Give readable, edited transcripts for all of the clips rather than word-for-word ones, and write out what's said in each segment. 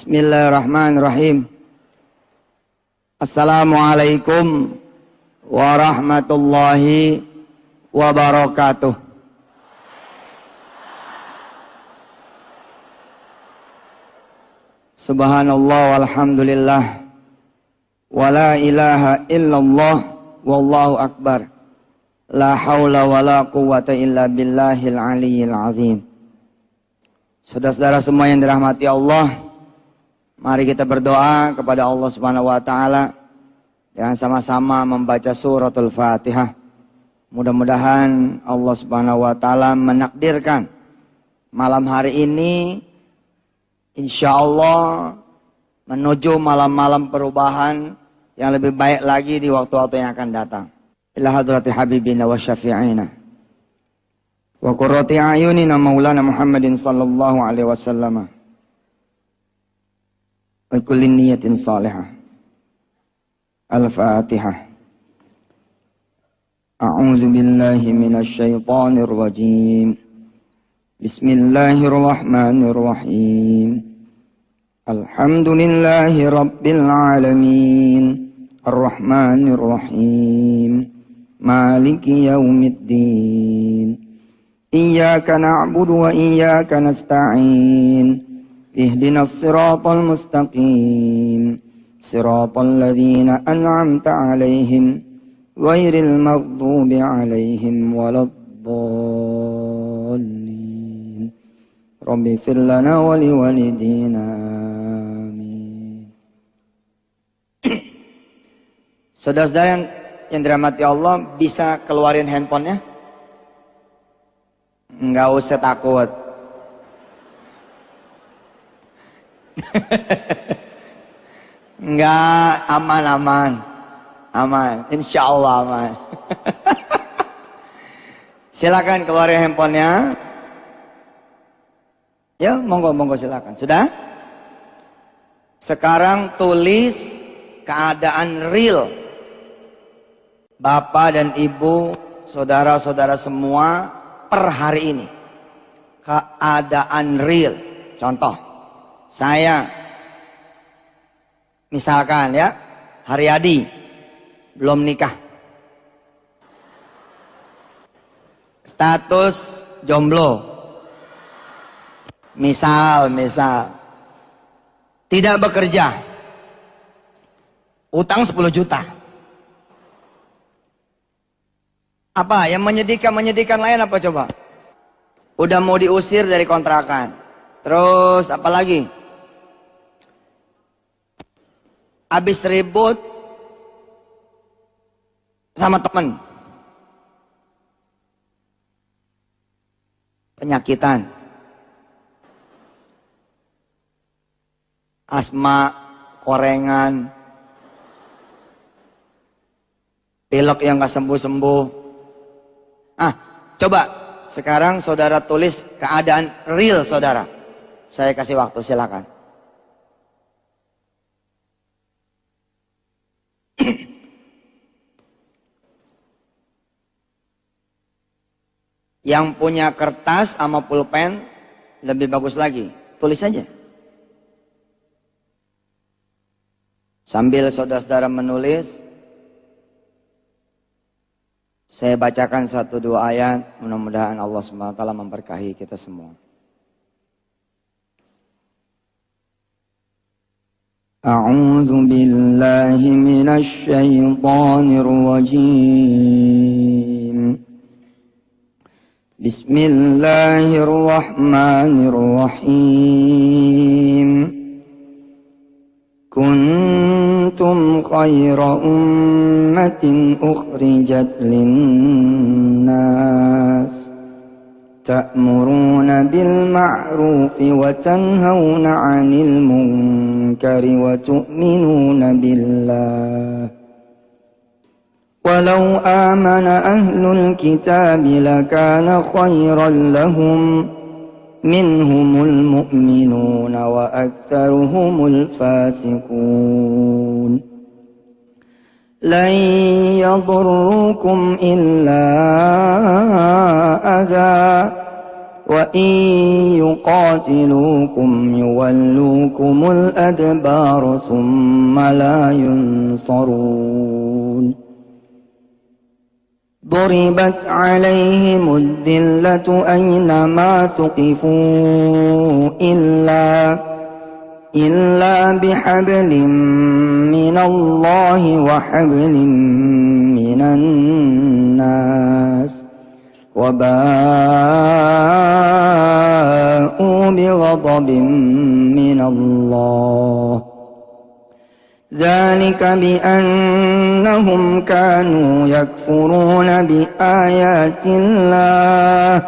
Bismillahirrahmanirrahim. Assalamualaikum warahmatullahi wabarakatuh. Subhanallah walhamdulillah wala ilaha illallah wallahu akbar. La haula wala quwwata illa billahil aliyyil azim. Saudara-saudara semua yang dirahmati Allah, mari kita berdoa kepada Allah Subhanahu wa taala dengan sama-sama membaca suratul Fatihah. Mudah-mudahan Allah Subhanahu wa taala menakdirkan malam hari ini insyaallah menuju malam-malam perubahan yang lebih baik lagi di waktu-waktu yang akan datang. Ila hadrati habibina wa syafi'ina wa qurrati a'yunina maulana Muhammadin sallallahu alaihi wasallam. Kulli niyatin salihah. Al-Fatihah. A'udzu billahi minasy syaithanir rajim. Bismillahirrahmanirrahim. Alhamdulillahi rabbil alamin. Ar-Rahmanir Rahim. Maliki yaumiddin. Iyyaka na'budu wa iyyaka nasta'in. اهدنا الصراط المستقيم صراط الذين أنعمت عليهم غير المغضوب عليهم ولا الضالين رب اغفر لنا ولوالدينا آمين. Saudara-saudara yang dirahmati Allah, bisa keluarin handphonenya? Enggak usah takut. Enggak, aman, insya Allah aman. Silakan keluarin handphonenya. Ya, monggo silakan. Sudah? Sekarang tulis keadaan real Bapak dan Ibu, saudara-saudara semua per hari ini. Keadaan real. Contoh, saya misalkan ya, Haryadi belum nikah, status jomblo, misal tidak bekerja, utang 10 juta. Apa yang menyedihkan lain apa coba? Udah mau diusir dari kontrakan. Terus apa lagi? Habis ribut sama temen, penyakitan, asma, korengan, pilek yang gak sembuh-sembuh. Coba sekarang saudara tulis keadaan real saudara. Saya kasih waktu, silakan. Yang punya kertas sama pulpen lebih bagus lagi, tulis saja. Sambil saudara-saudara menulis, saya bacakan 1-2 ayat, mudah-mudahan Allah SWT memberkahi kita semua. A'udzu billahi minasy syaithanir rajim. Bismillahirrahmanirrahim. Kuntum khayra ummatin ukhrijat linnas ta'muruna bil ma'rufi wa tanhauna 'anil munkari wa tu'minuna billah. Walau amana ahlul kitab lakana khayran lahum minhumul mu'minuna wa aktsaruhumul fasiqun. Lan yadurrukum illa adza وإن يقاتلوكم يولوكم الأدبار ثم لا ينصرون ضربت عليهم الذلة أينما ثقفوا إلا بحبل من الله وحبل من الناس وباءوا بغضب من الله ذلك بأنهم كانوا يكفرون بآيات الله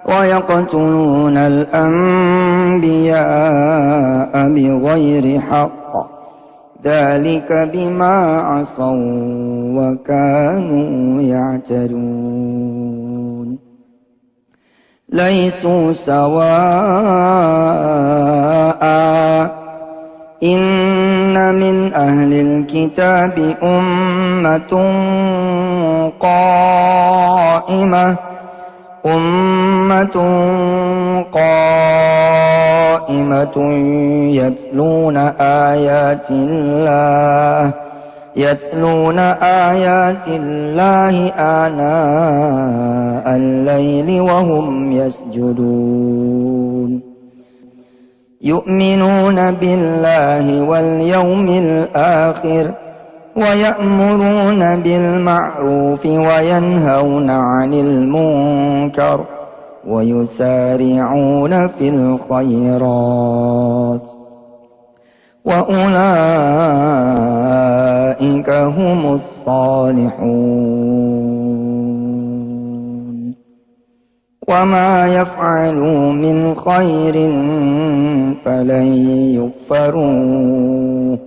ويقتلون الأنبياء بغير حق ذلك بما عصوا وكانوا يعتدون ليسوا سواء إن من أهل الكتاب أمة قائمة يتلون آيات الله آناء الليل وهم يسجدون يؤمنون بالله واليوم الآخر ويأمرون بالمعروف وينهون عن المنكر ويسارعون في الخيرات وأولئك هم الصالحون وما يفعلوا من خير فلن يكفروه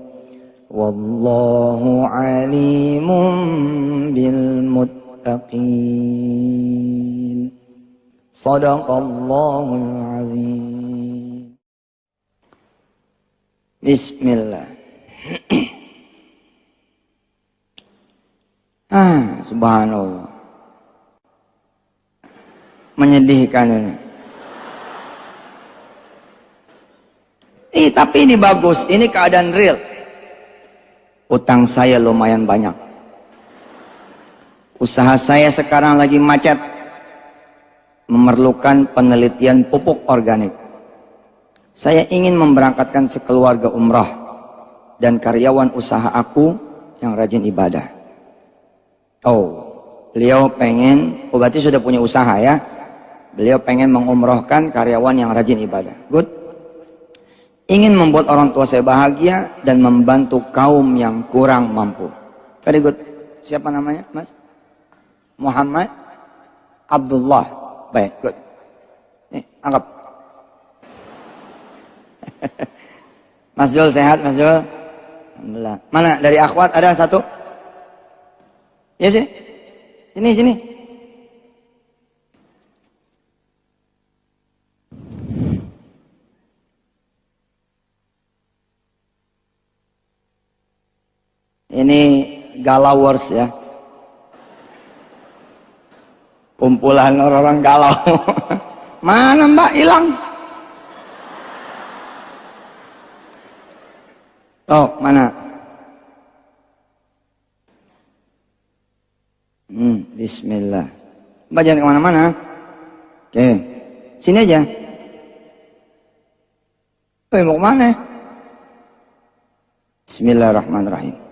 والله عليم بالمتقين صدق الله العظيم. Bismillah. Subhanallah. Menyedihkan ini. Tapi ini bagus, ini keadaan real. Utang saya lumayan banyak. Usaha saya sekarang lagi macet. Memerlukan penelitian pupuk organik. Saya ingin memberangkatkan sekeluarga umrah dan karyawan usaha aku yang rajin ibadah. Beliau pengen, berarti sudah punya usaha ya. Beliau pengen mengumrohkan karyawan yang rajin ibadah. Good. Ingin membuat orang tua saya bahagia dan membantu kaum yang kurang mampu. Very good. Siapa namanya, Mas? Muhammad Abdullah. Baik, good. Nih, anggap. Mas Zul sehat, Mas Zul? Alhamdulillah. Mana dari akhwat ada satu? Ya sini. Sini. Ini galawers ya. Kumpulan orang-orang galau. Mana Mbak hilang? Mana? Bismillah. Mbak jangan kemana-mana. Oke. Sini aja. Mau kemana? Bismillahirrahmanirrahim.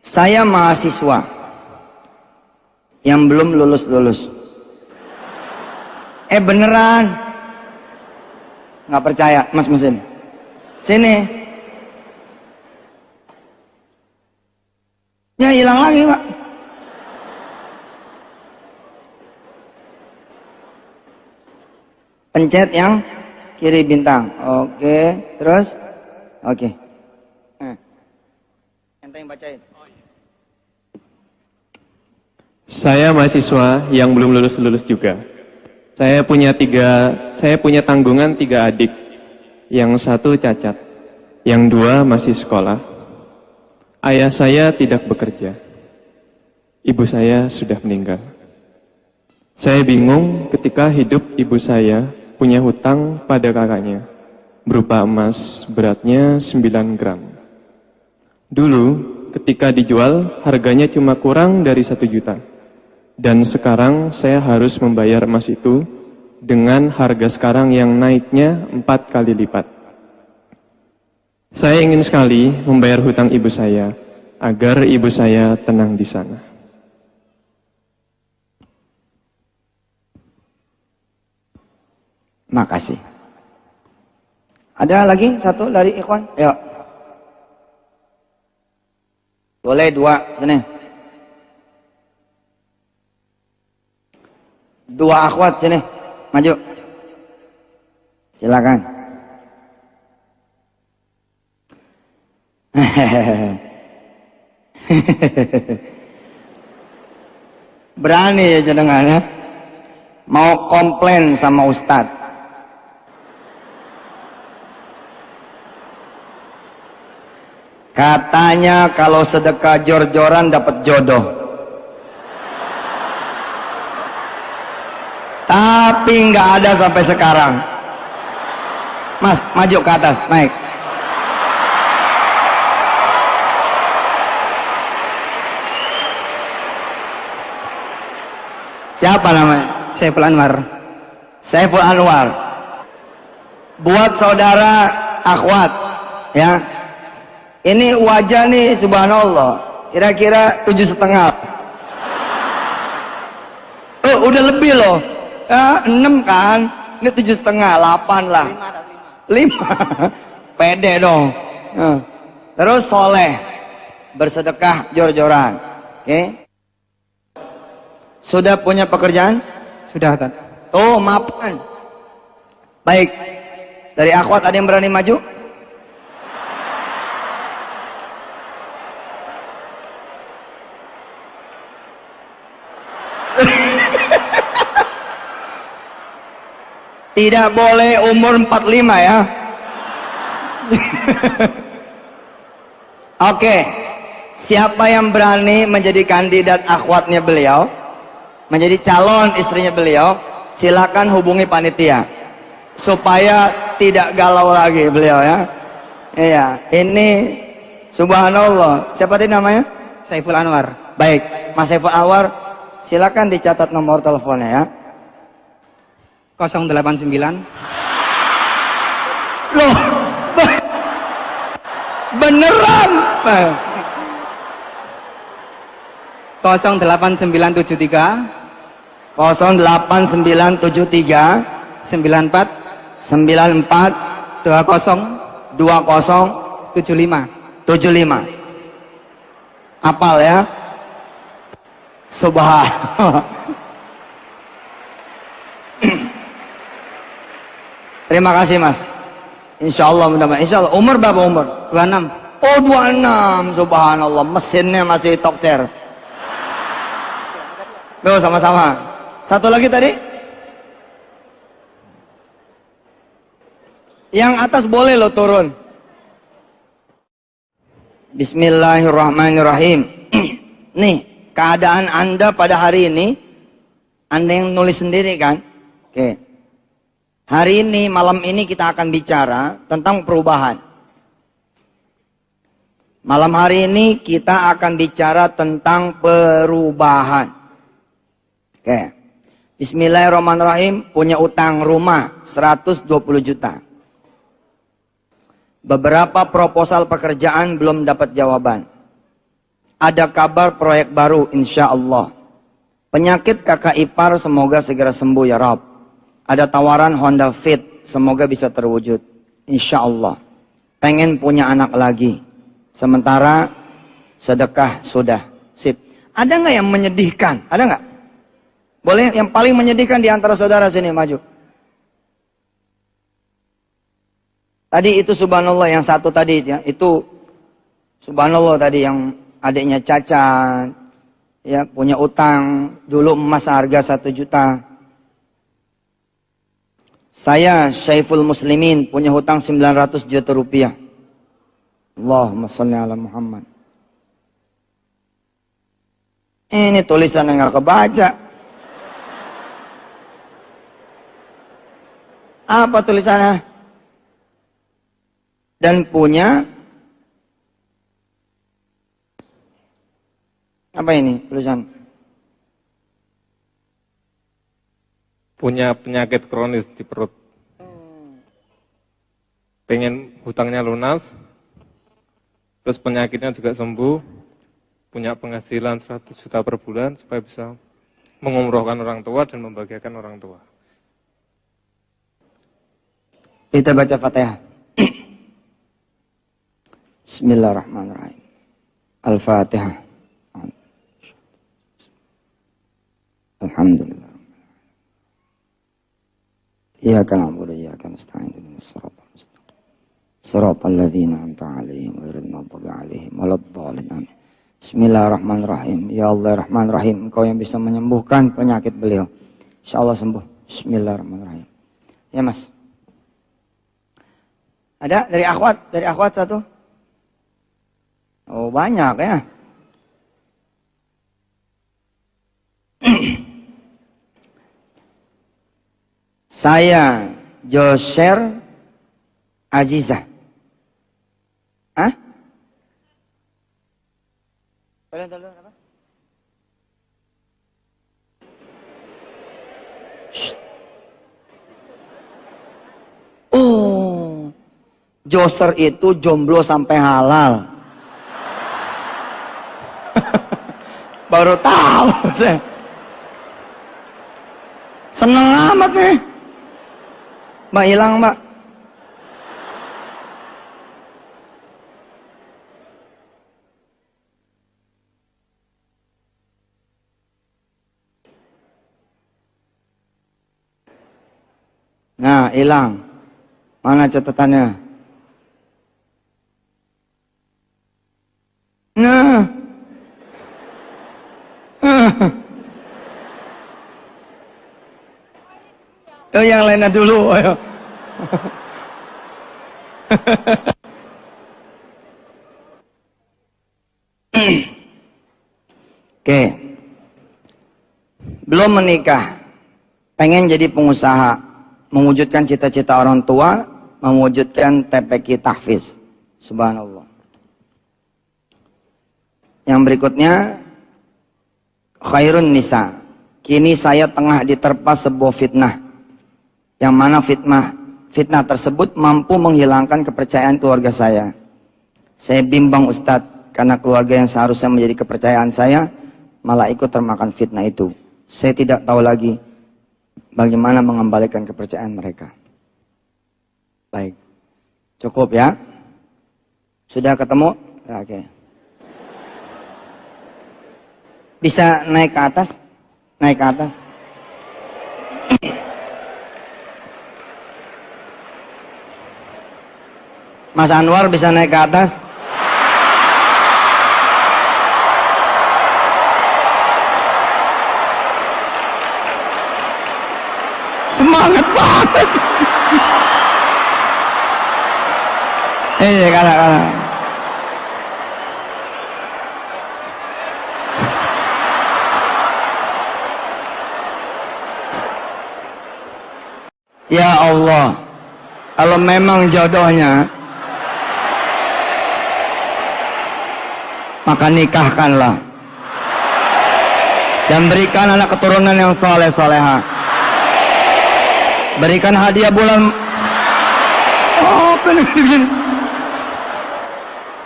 Saya mahasiswa yang belum lulus. Beneran? Nggak percaya, Mas Mesin? Sini. Ya hilang lagi, Pak. Pencet yang kiri bintang. Oke, terus? Oke. Ente yang bacain. Saya mahasiswa yang belum lulus juga. Saya punya tanggungan 3 adik. Yang 1 cacat, yang 2 masih sekolah. Ayah saya tidak bekerja. Ibu saya sudah meninggal. Saya bingung ketika hidup ibu saya punya hutang pada kakaknya berupa emas beratnya 9 gram. Dulu ketika dijual harganya cuma kurang dari 1 juta. Dan sekarang saya harus membayar emas itu dengan harga sekarang yang naiknya 4 kali lipat. Saya ingin sekali membayar hutang ibu saya agar ibu saya tenang di sana. Makasih. Ada lagi satu dari ikhwan? Yuk. Boleh 2, sini. 2 akhwat sini, maju. Silakan. Berani ya jenengan ya. Mau komplain sama Ustadz. Katanya kalau sedekah jor-joran dapat jodoh. Tapi nggak ada sampai sekarang. Mas, maju ke atas, naik. Siapa namanya? Saiful Anwar. Saiful Anwar. Buat saudara akhwat, ya. Ini wajah nih, subhanallah. Kira-kira 7,5. Udah lebih loh. 6 kan? Ini 7,5, 8 lah. 5. Pede dong. Terus soleh, bersedekah jor-joran. Oke? Sudah punya pekerjaan? Sudah, Ustaz. Oh, maafkan. Baik. Dari akhwat ada yang berani maju? Tidak boleh umur 45 ya. Oke. Siapa yang berani menjadi kandidat akhwatnya beliau? Menjadi calon istrinya beliau, silakan hubungi panitia supaya tidak galau lagi beliau ya. Iya, ini subhanallah. Siapa tadi namanya? Saiful Anwar. Baik, Mas Saiful Anwar, silakan dicatat nomor teleponnya ya. 089. Loh, beneran? 08973 08973 94 94 20 20 75. 75. Apal ya? Subhanallah. Terima kasih Mas. Insya Allah mudah-mudahan. Insya Allah. Umur berapa umur? 26. Oh 26. Subhanallah. Mesinnya masih tokcer. Loh sama-sama. Satu lagi tadi? Yang atas boleh lo turun. Bismillahirrahmanirrahim. Nih, keadaan Anda pada hari ini, Anda yang nulis sendiri kan? Oke. Hari ini, malam ini kita akan bicara tentang perubahan. Malam hari ini kita akan bicara tentang perubahan. Oke. Bismillahirrahmanirrahim, punya utang rumah 120 juta. Beberapa proposal pekerjaan belum dapat jawaban. Ada kabar proyek baru insya Allah. Penyakit kakak ipar semoga segera sembuh ya Rabb. Ada tawaran Honda Fit, semoga bisa terwujud. Insya Allah. Pengen punya anak lagi. Sementara sedekah sudah. Sip. Ada nggak yang menyedihkan? Ada nggak? Boleh yang paling menyedihkan di antara saudara sini maju. Tadi itu subhanallah yang satu tadi ya, itu subhanallah tadi yang adiknya cacat, ya punya utang dulu emas harga 1 juta. Saya Syaiful Muslimin punya hutang 900 juta rupiah. Allahumma sholli ala Muhammad. Ini tulisan yang nggak kebaca. Apa tulisannya? Dan punya apa ini tulisan? Punya penyakit kronis di perut. Pengen hutangnya lunas, terus penyakitnya juga sembuh, punya penghasilan 100 juta per bulan supaya bisa mengumrohkan orang tua dan membahagiakan orang tua. Kita baca Fatihah. Bismillahirrahmanirrahim. Al-Fatihah. Alhamdulillah. Iyyaka na'budu wa iyyaka nasta'in ihdinas siratal mustaqim. Siratal ladzina an'amta 'alaihim ghairil maghdubi 'alaihim waladdallin. Amin. Bismillahirrahmanirrahim. Ya Allah Rahman Rahim, Engkau yang bisa menyembuhkan penyakit beliau. Insyaallah sembuh. Bismillahirrahmanirrahim. Ya Mas. Ada dari akhwat satu. Oh banyak ya. Saya Joser Azizah. Hah? Apa? Oh, Joser itu jomblo sampai halal. Baru tahu saya. Seneng amat nih. Mbak hilang mbak. Nah hilang. Mana catatannya? Nah. Oh yang lainnya dulu, ayo. Oke. Belum menikah, pengen jadi pengusaha, mewujudkan cita-cita orang tua, mewujudkan TPQ tahfiz. Subhanallah. Yang berikutnya, khairun nisa. Kini saya tengah diterpa sebuah fitnah. Yang mana fitnah tersebut mampu menghilangkan kepercayaan keluarga saya. Saya bimbang Ustadz, karena keluarga yang seharusnya menjadi kepercayaan saya, malah ikut termakan fitnah itu. Saya tidak tahu lagi bagaimana mengembalikan kepercayaan mereka. Baik, cukup ya. Sudah ketemu? Oke. Bisa naik ke atas? Naik ke atas. Mas Anwar bisa naik ke atas? Semangat banget. Kalah. Ya Allah, kalau memang jodohnya, maka nikahkanlah dan berikan anak keturunan yang soleh soleha. Berikan hadiah bulan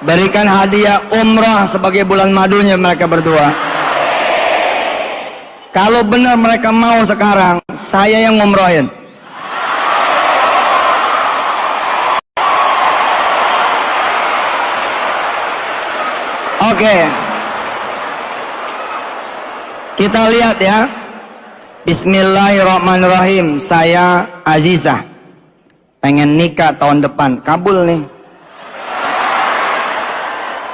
berikan hadiah umrah sebagai bulan madunya mereka berdua. Kalau benar mereka mau sekarang, saya yang ngumrohin. Oke. Kita lihat ya. Bismillahirrahmanirrahim. Saya Azizah. Pengen nikah tahun depan. Kabul nih.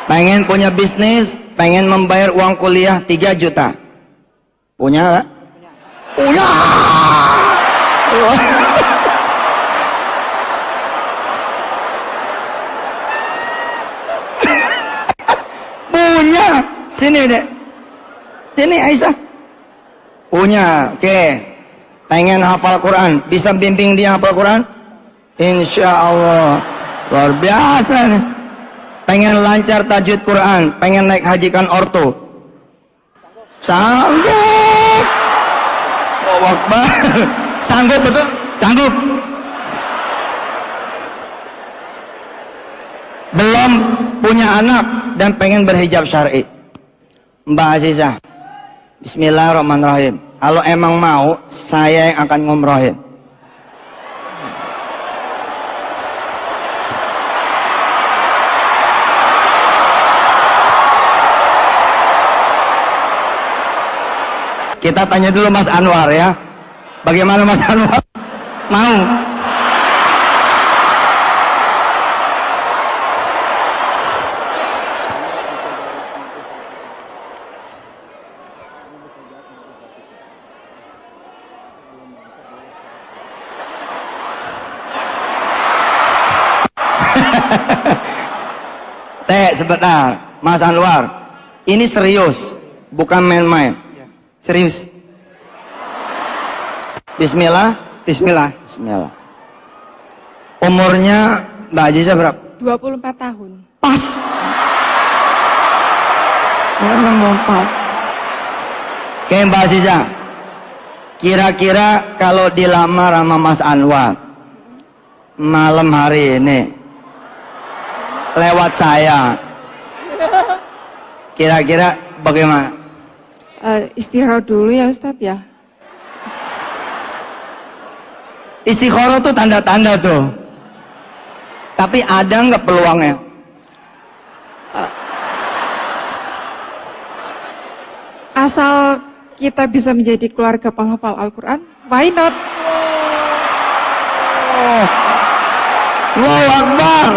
Pengen punya bisnis, pengen membayar uang kuliah 3 juta. Punya gak? Punya. Punya. Sini dek. Sini Aisyah. Punya. Oke. pengen hafal Quran, bisa bimbing dia hafal Quran? Insya Allah luar biasa nih. Pengen lancar tajwid Quran, pengen naik hajikan orto, sanggup. Oh, Akbar. Sanggup betul? Sanggup. Belum punya anak dan pengen berhijab syar'i. Mbak Azizah, bismillahirrahmanirrahim. Kalau emang mau, saya yang akan ngumrohin. Kita tanya dulu Mas Anwar ya. Bagaimana Mas Anwar? Mau? Sebentar, Mas Anwar. Ini serius, bukan main-main. Serius. Bismillah. Bismillah. Bismillah. Umurnya Mbak Azizah berapa? 24 tahun. Pas. Memang lompat. Oke Mbak Azizah, kira-kira kalau dilamar sama Mas Anwar malam hari ini lewat saya, kira-kira bagaimana? Istirahat dulu ya Ustadz ya. Istikharah tuh tanda-tanda tuh. Tapi ada nggak peluangnya? Asal kita bisa menjadi keluarga penghafal Al-Quran, why not? Allahu Akbar.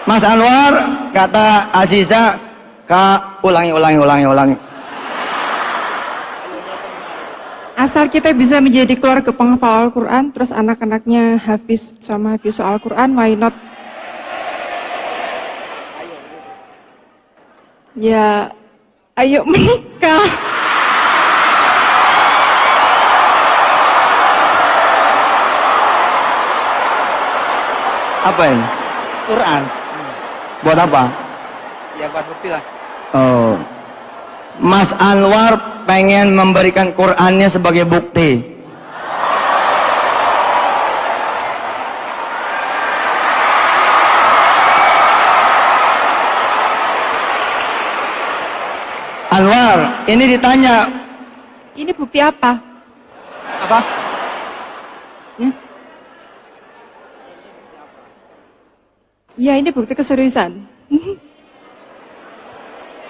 Mas Anwar, kata Aziza, ulangi. Asal kita bisa menjadi keluarga penghafal Al-Quran, terus anak-anaknya hafiz sama hafiz Al-Quran, why not? Ya, ayo menikah. Apa ini? Quran. Buat apa? Ya buat bukti lah. Oh. Mas Anwar pengen memberikan Qurannya sebagai bukti. Anwar, ini ditanya. Ini bukti apa? Apa? Ya. Ya, ini bukti keseriusan.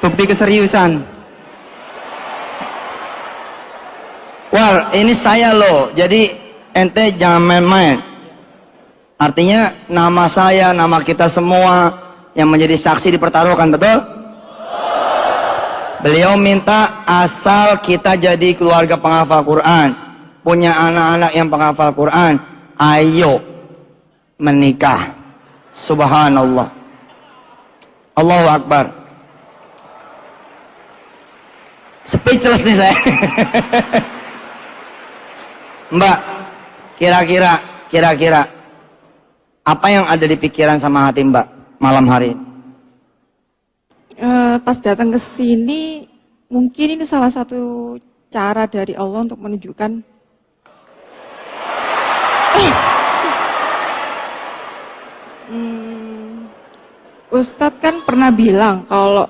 Bukti keseriusan. War, ini saya loh. Jadi ente jangan main-main. Artinya nama saya, nama kita semua yang menjadi saksi dipertaruhkan, betul? Beliau minta asal kita jadi keluarga penghafal Quran, punya anak-anak yang penghafal Quran, ayo menikah. Subhanallah. Allahu Akbar. Speechless nih saya. Mbak, kira-kira apa yang ada di pikiran sama hati Mbak malam hari ini? Pas datang ke sini, mungkin ini salah satu cara dari Allah untuk menunjukkan Ustadz kan pernah bilang kalau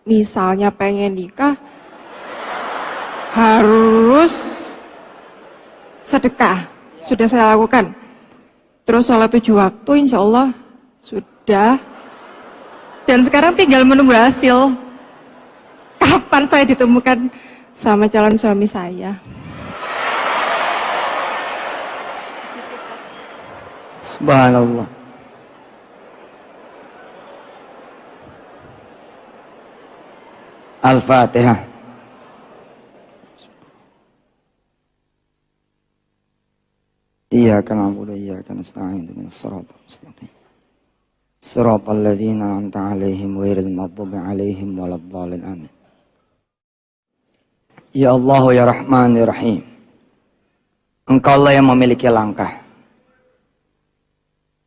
misalnya pengen nikah harus sedekah. Sudah saya lakukan. Terus sholat 7 waktu insya Allah sudah. Dan sekarang tinggal menunggu hasil. Kapan saya ditemukan sama calon suami saya. Subhanallah. Al-Fatihah. Iyyaka na'budu wa iyyaka nasta'in ihdinas siratal mustaqim. Siratal ladzina an'amta 'alaihim ghairil maghdubi 'alaihim waladdallin. Amin. Ya Allah ya Rahman ya Rahim. Engkaulah yang memiliki langkah.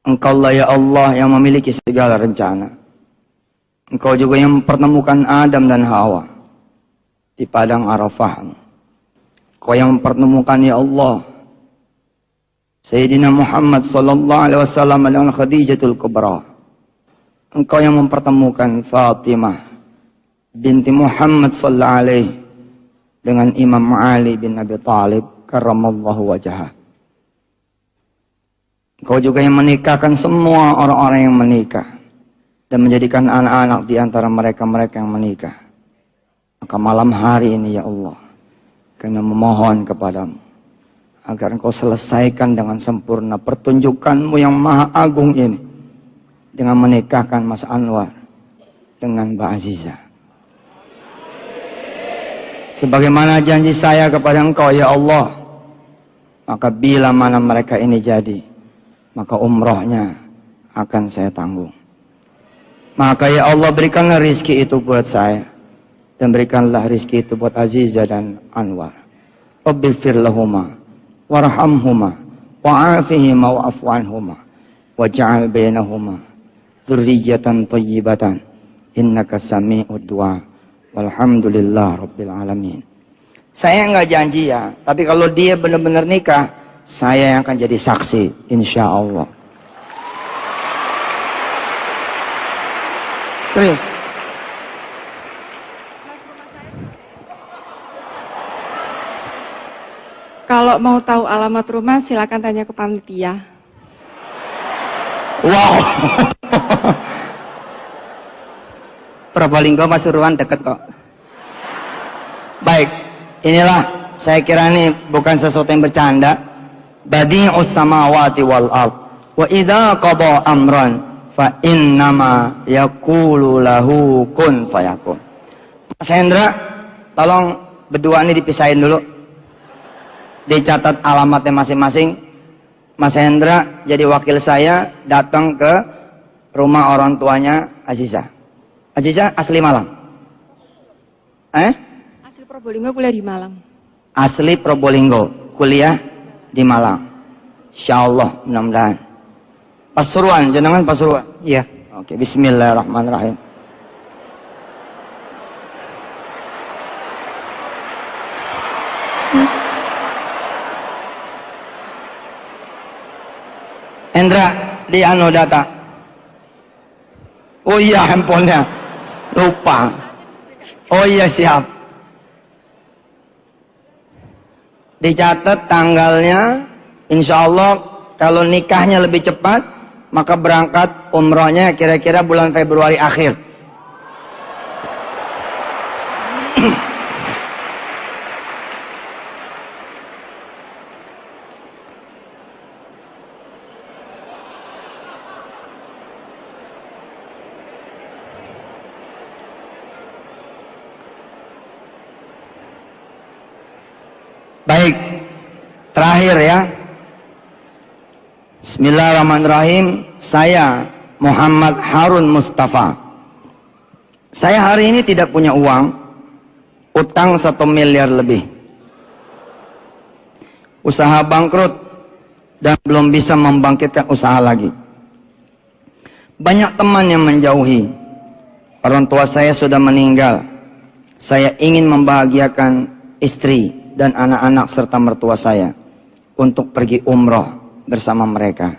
Engkaulah ya Allah yang memiliki segala rencana. Engkau juga yang mempertemukan Adam dan Hawa di padang Arafah. Engkau yang mempertemukan ya Allah Sayyidina Muhammad sallallahu alaihi wasallam dengan Khadijatul Kubra. Engkau yang mempertemukan Fatimah binti Muhammad sallallahu alaihi dengan Imam Ali bin Abi Thalib karramallahu wajhah. Engkau juga yang menikahkan semua orang-orang yang menikah dan menjadikan anak-anak di antara mereka-mereka yang menikah. Maka malam hari ini ya Allah, kami memohon kepadamu agar Engkau selesaikan dengan sempurna pertunjukanmu yang maha agung ini dengan menikahkan Mas Anwar dengan Mbak Azizah. Sebagaimana janji saya kepada Engkau ya Allah, maka bila mana mereka ini jadi, maka umrohnya akan saya tanggung. Maka ya Allah, berikanlah rizki itu buat saya, dan berikanlah rizki itu buat Azizah dan Anwar. Rabbighfir lahuma warhamhuma wa'afihima wa'fu anhuma waj'al bainahuma dzurriyyatan thayyibatan innaka sami'ud du'a. Walhamdulillah Rabbil Alamin. Saya nggak janji ya, tapi kalau dia benar-benar nikah, saya yang akan jadi saksi, insya Allah. Serius. Kalau mau tahu alamat rumah, silakan tanya ke panitia. Wow. Probolinggo Pasuruan deket kok. Baik, inilah saya kira ini bukan sesuatu yang bercanda. Badi'us samawati wal ard wa idza qada amran fa innama yaqulu lahu kun fayakun. Mas Hendra, tolong berdua ini dipisahin dulu. Dicatat alamatnya masing-masing. Mas Hendra jadi wakil saya datang ke rumah orang tuanya Azizah. Azizah asli Malang? Asli Probolinggo, kuliah di Malang. Asli Probolinggo, kuliah di Malang. Insyaallah, mudah-mudahan. Pasuruan, jenengan Pasuruan? Iya. Oke, bismillahirrahmanirrahim. Hendra, di anu data. Oh iya, handphonenya. Lupa. Oh iya, siap. Dicatat tanggalnya, insya Allah kalau nikahnya lebih cepat, maka berangkat umrohnya kira-kira bulan Februari akhir. Baik, terakhir ya. Bismillahirrahmanirrahim. Saya Muhammad Harun Mustafa. Saya hari ini tidak punya uang, utang 1 miliar lebih. Usaha bangkrut dan belum bisa membangkitkan usaha lagi. Banyak teman yang menjauhi. Orang tua saya sudah meninggal. Saya ingin membahagiakan istri dan anak-anak serta mertua saya untuk pergi umroh bersama mereka.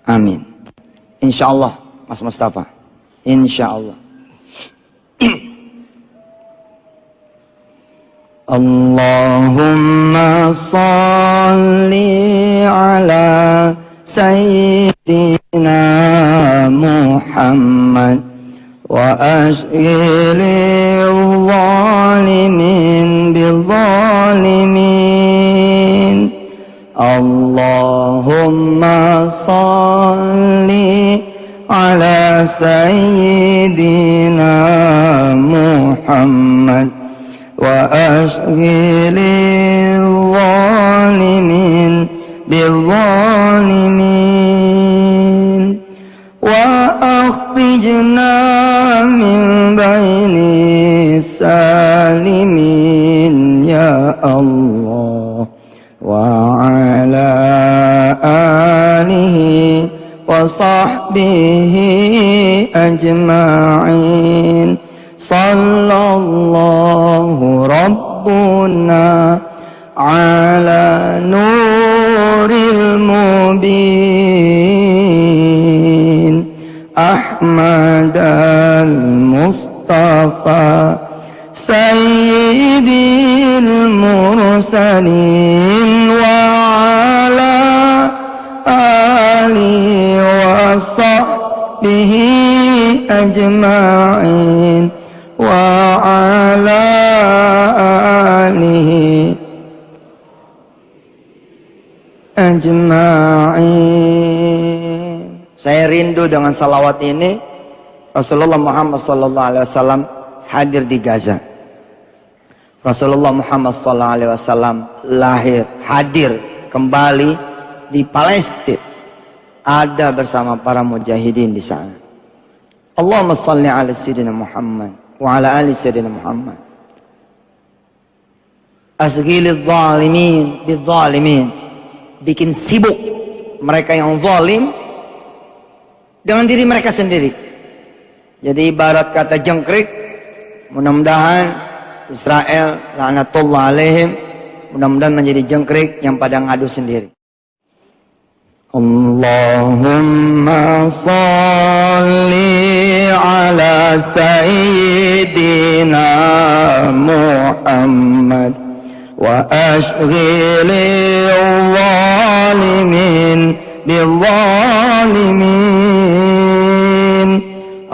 Amin. Insya Allah, Mas Mustafa. Insya Allah. Allahumma salli ala Sayyidina Muhammad wa ashghilil zalimin bil zalimin. Allahumma salli ala Sayyidina Muhammad wa ashghilil zalimin bil zalimin wa akhrijna min baini salimin ya الله وعلى آله وصحبه أجمعين صلى الله ربنا على نور المبين أحمد المصطفى سيد المرسلين وعلى آله وصحبه أجمعين وعلى آله أجمعين. Saya rindu dengan salawat ini. Rasulullah Muhammad sallallahu alaihi wasallam hadir di Gaza. Rasulullah Muhammad sallallahu alaihi wasallam hadir kembali di Palestina, ada bersama para mujahidin di sana. Allahumma shalli ala sayyidina Muhammad wa ala ali sayyidina Muhammad. Asghilil zalimin bizzalimin, bikin sibuk mereka yang zalim dengan diri mereka sendiri. Jadi ibarat kata jengkrik, mudah-mudahan Israel laknatullah alaihim, mudah-mudahan menjadi jengkrik yang pada ngadu sendiri. Allahumma salli ala sayyidina Muhammad wa ashghilil zalimin bizzalimin.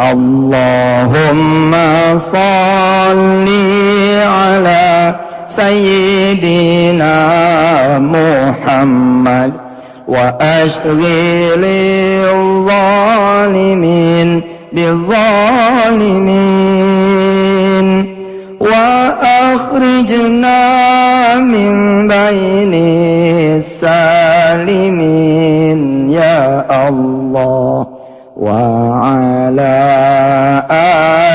Allahumma salli ala sayyidina Muhammad wa ashghilil zalimin bizzalimin wa akhrijna min baini salimin ya Allah wa ala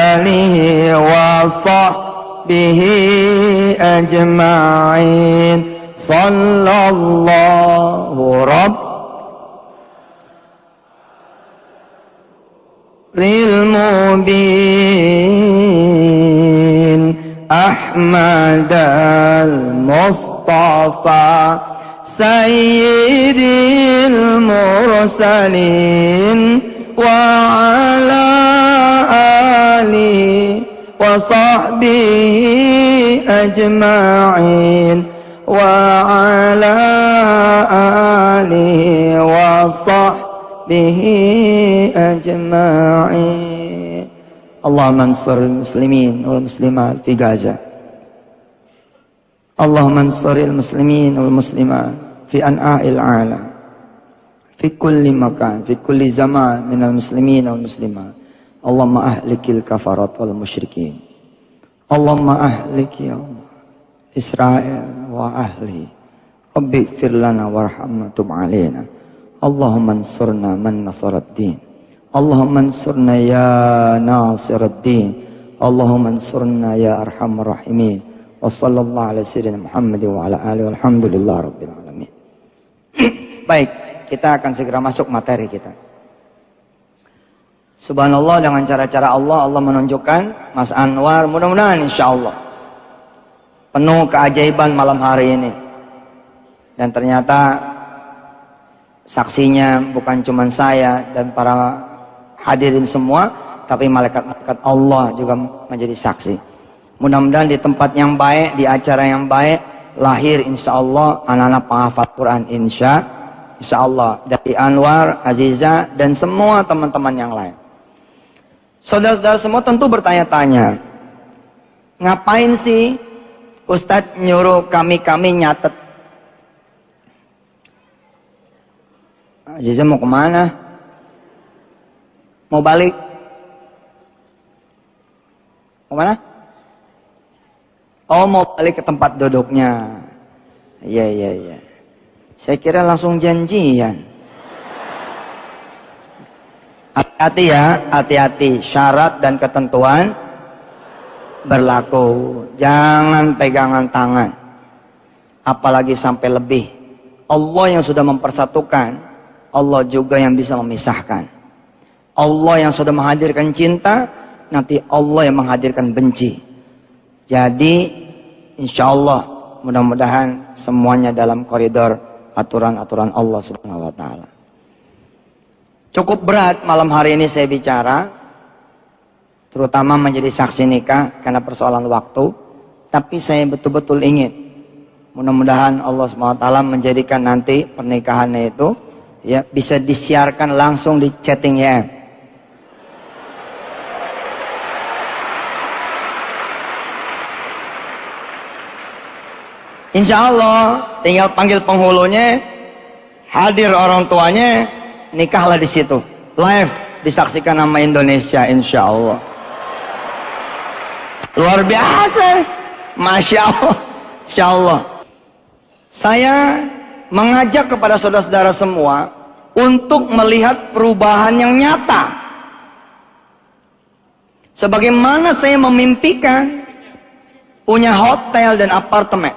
alihi wa sahbihi ajma'in sallallahu rabbil mubin Ahmad al-Mustafa sayyidil mursalin wa ala alihi wa sahbihi ajma'in wa ala alihi wa sahbihi ajma'in. Allahumma ansuril muslimin wal muslimat fi Gaza. Allahumma ansuril muslimin wal muslimat fi an'a'il alam, fi kulli makan, fi kulli zaman minal muslimin wal muslimat. Allahumma ahlikil kafarat wal musyrikin. Allahumma ahlik ya Allah Israel wa ahli. Rabbi ighfir lana warhamna tub alaina. Allahumma ansurna man nasarad din. Allahumma ansurna ya nasirad din. Allahumma ansurna ya arhamar rahimin. Wa sallallahu ala sayyidina Muhammad wa ala alihi walhamdulillah rabbil alamin. Baik, kita akan segera masuk materi kita. Subhanallah, dengan cara-cara Allah menunjukkan Mas Anwar, mudah-mudahan insya Allah penuh keajaiban malam hari ini. Dan ternyata saksinya bukan cuma saya dan para hadirin semua, tapi malaikat-malaikat Allah juga menjadi saksi. Mudah-mudahan di tempat yang baik, di acara yang baik, lahir insya Allah anak-anak penghafal Quran insya Allah dari Anwar, Aziza dan semua teman-teman yang lain. Saudara-saudara semua tentu bertanya-tanya, ngapain sih Ustadz nyuruh kami nyatet? Aziza mau kemana? Mau balik? Mau mana? Oh, mau balik ke tempat duduknya. Iya. Saya kira langsung janjian. Hati-hati ya, hati-hati. Syarat dan ketentuan berlaku. Jangan pegangan tangan. apalagi sampai lebih. Allah yang sudah mempersatukan, Allah juga yang bisa memisahkan. Allah yang sudah menghadirkan cinta, nanti Allah yang menghadirkan benci. Jadi insya Allah mudah-mudahan semuanya dalam koridor aturan-aturan Allah Subhanahu wa Ta'ala. Cukup berat malam hari ini saya bicara, terutama menjadi saksi nikah karena persoalan waktu. Tapi saya betul-betul ingin, mudah-mudahan Allah Subhanahu wa Ta'ala menjadikan nanti pernikahannya itu ya bisa disiarkan langsung di chatting ya. Insya Allah tinggal panggil penghulunya, hadir orang tuanya, nikahlah di situ. Live disaksikan sama Indonesia, insya Allah. Luar biasa, masya Allah, insya Allah. Saya mengajak kepada saudara-saudara semua untuk melihat perubahan yang nyata. Sebagaimana saya memimpikan punya hotel dan apartemen.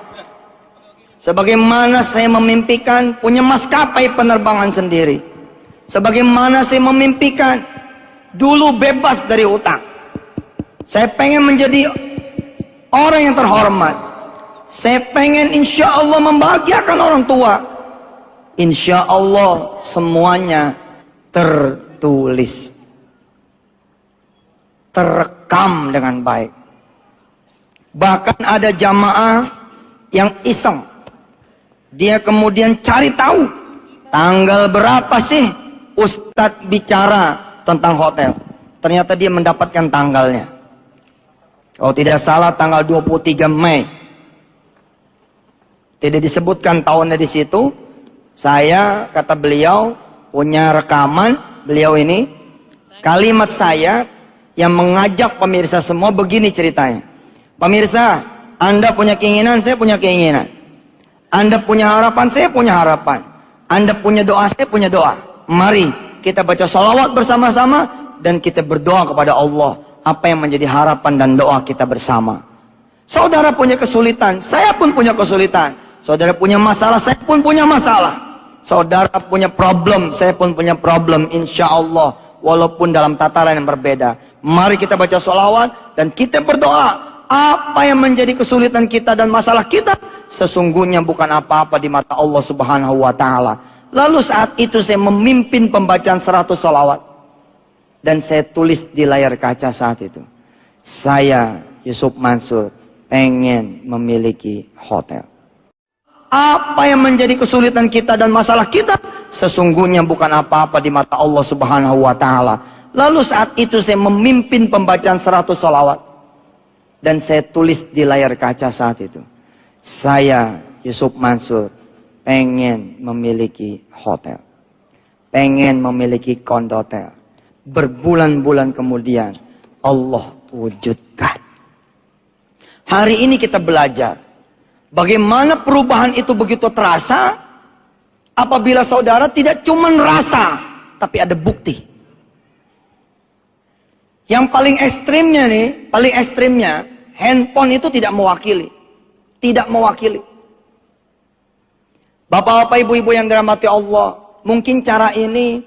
Sebagaimana saya memimpikan punya maskapai penerbangan sendiri. Sebagaimana saya memimpikan dulu bebas dari utang. Saya pengen menjadi orang yang terhormat. Saya pengen insya Allah membahagiakan orang tua. Insya Allah semuanya tertulis, terekam dengan baik. Bahkan ada jamaah yang iseng, dia kemudian cari tahu tanggal berapa sih Ustadz bicara tentang hotel. Ternyata dia mendapatkan tanggalnya. Kalau tidak salah tanggal 23 Mei. Tidak disebutkan tahunnya di situ. Saya, kata beliau, punya rekaman beliau ini. Kalimat saya yang mengajak pemirsa semua begini ceritanya. Pemirsa, Anda punya keinginan, saya punya keinginan. Anda punya harapan, saya punya harapan. Anda punya doa, saya punya doa. Mari kita baca sholawat bersama-sama dan kita berdoa kepada Allah apa yang menjadi harapan dan doa kita bersama. Saudara punya kesulitan, saya pun punya kesulitan. Saudara punya masalah, saya pun punya masalah. Saudara punya problem, saya pun punya problem. Insya Allah, walaupun dalam tataran yang berbeda. Mari kita baca sholawat dan kita berdoa. Apa yang menjadi kesulitan kita dan masalah kita sesungguhnya bukan apa-apa di mata Allah Subhanahu wa Ta'ala. Lalu saat itu saya memimpin pembacaan 100 sholawat dan saya tulis di layar kaca saat itu, saya Yusuf Mansur pengen memiliki hotel. Apa yang menjadi kesulitan kita dan masalah kita sesungguhnya bukan apa-apa di mata Allah Subhanahu wa Ta'ala. Lalu saat itu saya memimpin pembacaan 100 sholawat dan saya tulis di layar kaca saat itu, saya Yusuf Mansur pengen memiliki hotel, pengen memiliki kondotel. Berbulan-bulan kemudian Allah wujudkan. Hari ini kita belajar bagaimana perubahan itu begitu terasa apabila saudara tidak cuma rasa tapi ada bukti. Yang paling ekstrimnya nih, paling ekstrimnya, handphone itu tidak mewakili. Tidak mewakili. Bapak-bapak, ibu-ibu yang dirahmati Allah, mungkin cara ini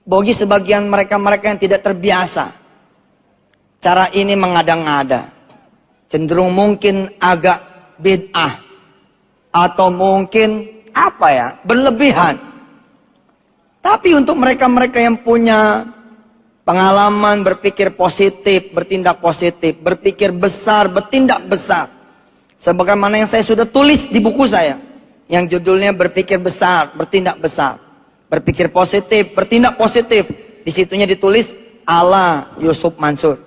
bagi sebagian mereka-mereka yang tidak terbiasa. Cara ini mengada-ngada. Cenderung mungkin agak bid'ah. Atau mungkin, berlebihan. Tapi untuk mereka-mereka yang punya pengalaman berpikir positif, bertindak positif, berpikir besar, bertindak besar. Sebagaimana yang saya sudah tulis di buku saya, yang judulnya Berpikir Besar, Bertindak Besar. Berpikir positif, bertindak positif. Di situnya ditulis ala Yusuf Mansur.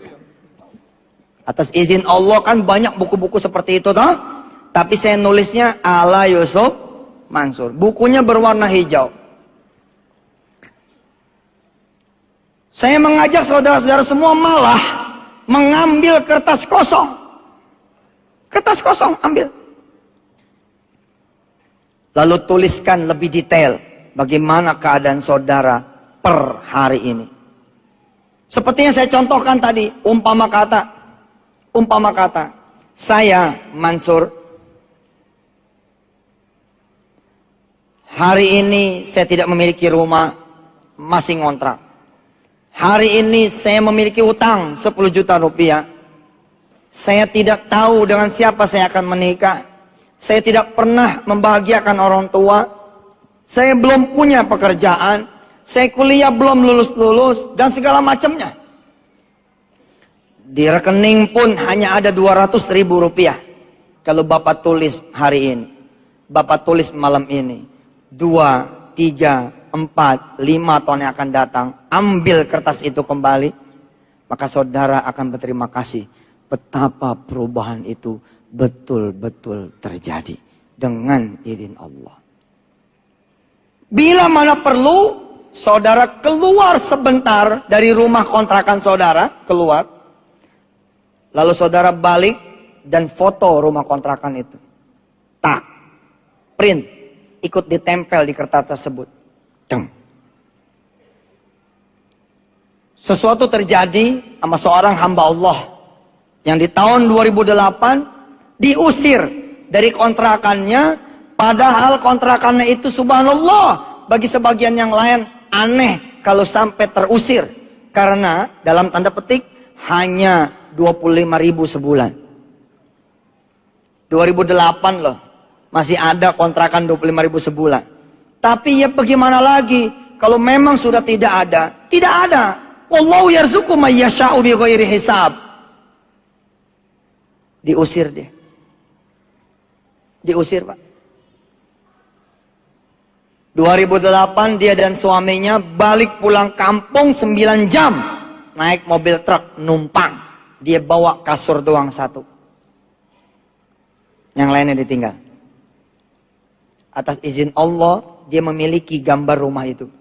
Atas izin Allah kan banyak buku-buku seperti itu toh. Tapi saya nulisnya ala Yusuf Mansur. Bukunya berwarna hijau. Saya mengajak saudara-saudara semua malah mengambil kertas kosong. Kertas kosong, ambil. Lalu tuliskan lebih detail bagaimana keadaan saudara per hari ini. Seperti yang saya contohkan tadi, umpama kata, saya Mansur Hari ini saya tidak memiliki rumah, masih ngontrak. Hari ini saya memiliki utang 10 juta rupiah. Saya tidak tahu dengan siapa saya akan menikah. Saya tidak pernah membahagiakan orang tua. Saya belum punya pekerjaan. Saya kuliah belum lulus-lulus dan segala macamnya. Di rekening pun hanya ada 200.000 rupiah. Kalau Bapak tulis hari ini, Bapak tulis malam ini, 2, 3, 4, 5 tahun yang akan datang, ambil kertas itu kembali, maka saudara akan berterima kasih. Betapa perubahan itu betul-betul terjadi dengan izin Allah. Bila mana perlu, saudara keluar sebentar dari rumah kontrakan saudara, keluar. Lalu saudara balik dan foto rumah kontrakan itu. Tak, print, ikut ditempel di kertas tersebut. Deng. Sesuatu terjadi sama seorang hamba Allah yang di tahun 2008 diusir dari kontrakannya, padahal kontrakannya itu subhanallah bagi sebagian yang lain aneh kalau sampai terusir, karena dalam tanda petik hanya 25.000 sebulan. 2008 loh, masih ada kontrakan 25.000 sebulan. Tapi ya bagaimana lagi kalau memang sudah tidak ada? Tidak ada. Wallahu yarzuqu may yasha'u bighairi hisab. Diusir dia. Diusir, Pak. 2008 dia dan suaminya balik pulang kampung 9 jam. Naik mobil truk, numpang. Dia bawa kasur doang satu. Yang lainnya ditinggal. Atas izin Allah, dia memiliki gambar rumah itu.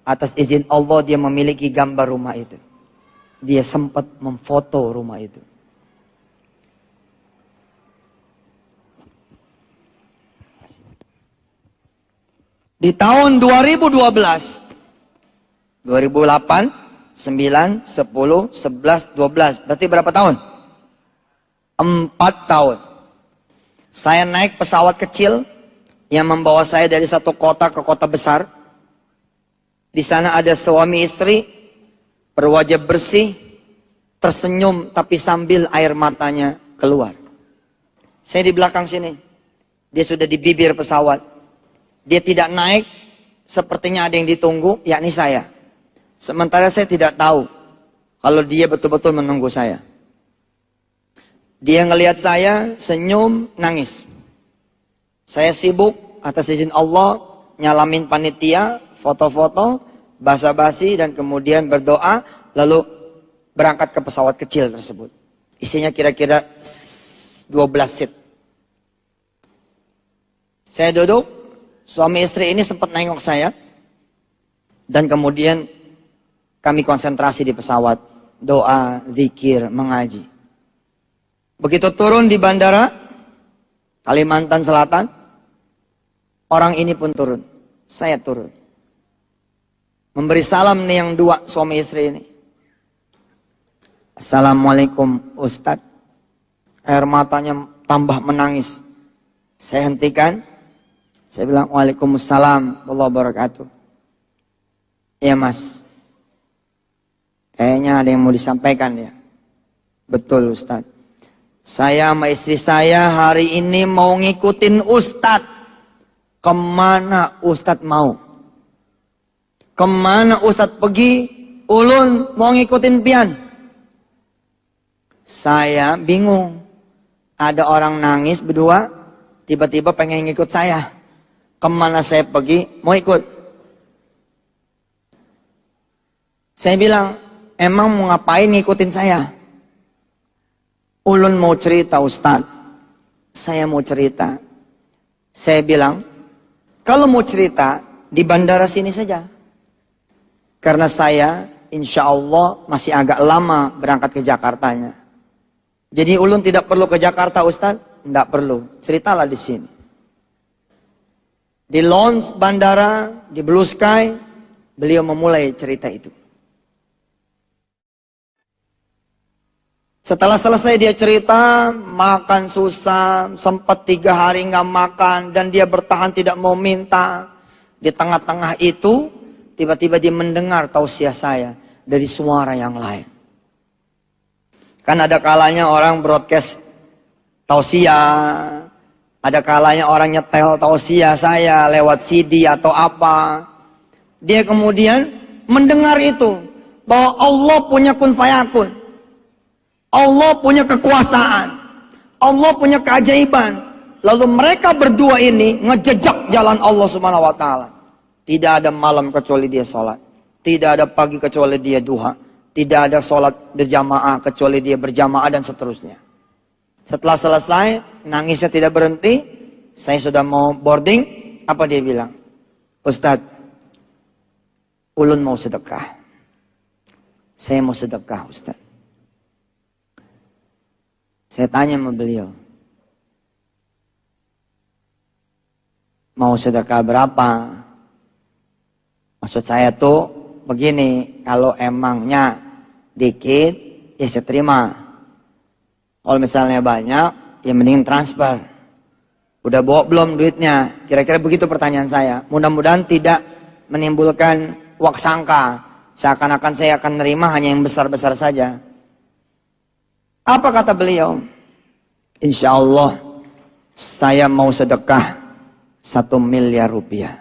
Atas izin Allah, dia memiliki gambar rumah itu. Dia sempat memfoto rumah itu. Di tahun 2012, 2008, 9, 10, 11, 12. Berarti berapa tahun? 4 tahun. Saya naik pesawat kecil yang membawa saya dari satu kota ke kota besar. Di sana ada suami istri, berwajah bersih, tersenyum tapi sambil air matanya keluar. Saya di belakang sini. Dia sudah di bibir pesawat. Dia tidak naik, sepertinya ada yang ditunggu, yakni saya. Sementara saya tidak tahu kalau dia betul-betul menunggu saya. Dia ngelihat saya, senyum, nangis. Saya sibuk atas izin Allah, nyalamin panitia, foto-foto, basa-basi, dan kemudian berdoa, lalu berangkat ke pesawat kecil tersebut. Isinya kira-kira 12 seat. Saya duduk, suami istri ini sempat nengok saya, dan kemudian kami konsentrasi di pesawat, doa, zikir, mengaji. Begitu turun di bandara Kalimantan Selatan, orang ini pun turun, saya turun. Memberi salam nih yang dua suami istri ini. Assalamualaikum Ustadz. Air matanya tambah menangis. Saya hentikan. Saya bilang Waalaikumsalam warahmatullahi wabarakatuh. Iya Mas, kayaknya ada yang mau disampaikan ya. Betul Ustadz. Saya sama istri saya hari ini mau ngikutin Ustadz. Kemana Ustadz mau? Kemana Ustadz pergi? Ulun mau ngikutin pian. Saya bingung. Ada orang nangis berdua, tiba-tiba pengen ngikut saya. Kemana saya pergi? Mau ikut. Saya bilang, emang mau ngapain ngikutin saya? Ulun mau cerita Ustadz. Saya mau cerita. Saya bilang, kalau mau cerita, di bandara sini saja. Karena saya, insya Allah, masih agak lama berangkat ke Jakartanya. Jadi ulun tidak perlu ke Jakarta Ustadz? Tidak perlu. Ceritalah di sini. Di lounge bandara, di Blue Sky, beliau memulai cerita itu. Setelah selesai dia cerita, makan susah, sempat 3 hari nggak makan, dan dia bertahan tidak mau minta. Di tengah-tengah itu, tiba-tiba dia mendengar tausiah saya dari suara yang lain. Kan ada kalanya orang broadcast tausiah, ada kalanya orang nyetel tausiah saya lewat CD atau apa. Dia kemudian mendengar itu, bahwa Allah punya kun fayakun. Allah punya kekuasaan, Allah punya keajaiban. Lalu mereka berdua ini ngejejak jalan Allah Subhanahu wa taala. Tidak ada malam kecuali dia sholat, tidak ada pagi kecuali dia duha, tidak ada sholat berjamaah kecuali dia berjamaah, dan seterusnya. Setelah selesai, nangisnya tidak berhenti. Saya sudah mau boarding, apa dia bilang? Ustadz, ulun mau sedekah. Saya mau sedekah, Ustadz. Saya tanya sama beliau, mau sedekah berapa? Maksud saya tuh begini, kalau emangnya dikit, ya saya terima. Kalau misalnya banyak, ya mending transfer. Udah bawa belum duitnya? Kira-kira begitu pertanyaan saya. Mudah-mudahan tidak menimbulkan waksangka, seakan-akan saya akan nerima hanya yang besar-besar saja. Apa kata beliau? Insya Allah saya mau sedekah 1 miliar rupiah.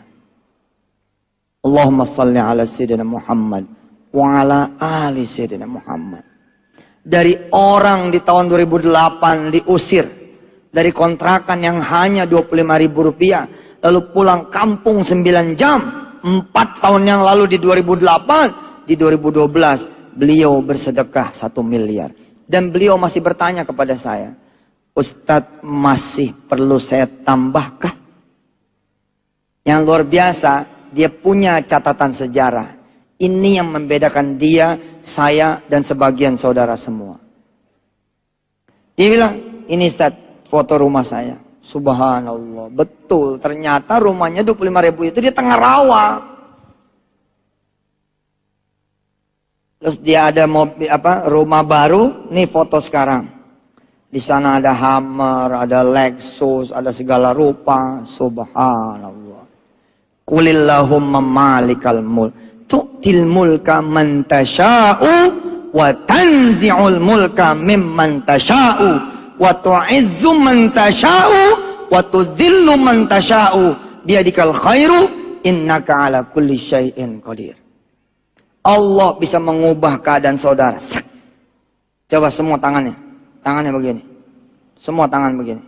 Allahumma salli ala Sayyidina Muhammad wa ala ali Sayyidina Muhammad. Dari orang di tahun 2008 diusir dari kontrakan yang hanya 25.000 rupiah, lalu pulang kampung 9 jam, 4 tahun yang lalu di 2008, di 2012 beliau bersedekah 1 miliar. Dan beliau masih bertanya kepada saya, Ustadz, masih perlu saya tambahkah? Yang luar biasa, dia punya catatan sejarah. Ini yang membedakan dia, saya, dan sebagian saudara semua. Dia bilang, ini Ustadz, foto rumah saya. Subhanallah, betul. Ternyata rumahnya 25.000 itu di tengah rawa. Terus dia ada mobil rumah baru, nih foto sekarang. Di sana ada Hummer, ada Lexus, ada segala rupa. Subhanallah. Qulillahumma malikal mulk, tu'til mulka man tasha'u wa tanzi'ul mulka mimman tasha'u wa tu'izzu man tasha'u wa tudhillu man tasha'u biyadikal khairu innaka ala kulli syai'in qadir. Allah bisa mengubah keadaan saudara. Coba semua tangannya. Tangannya begini. Semua tangan begini.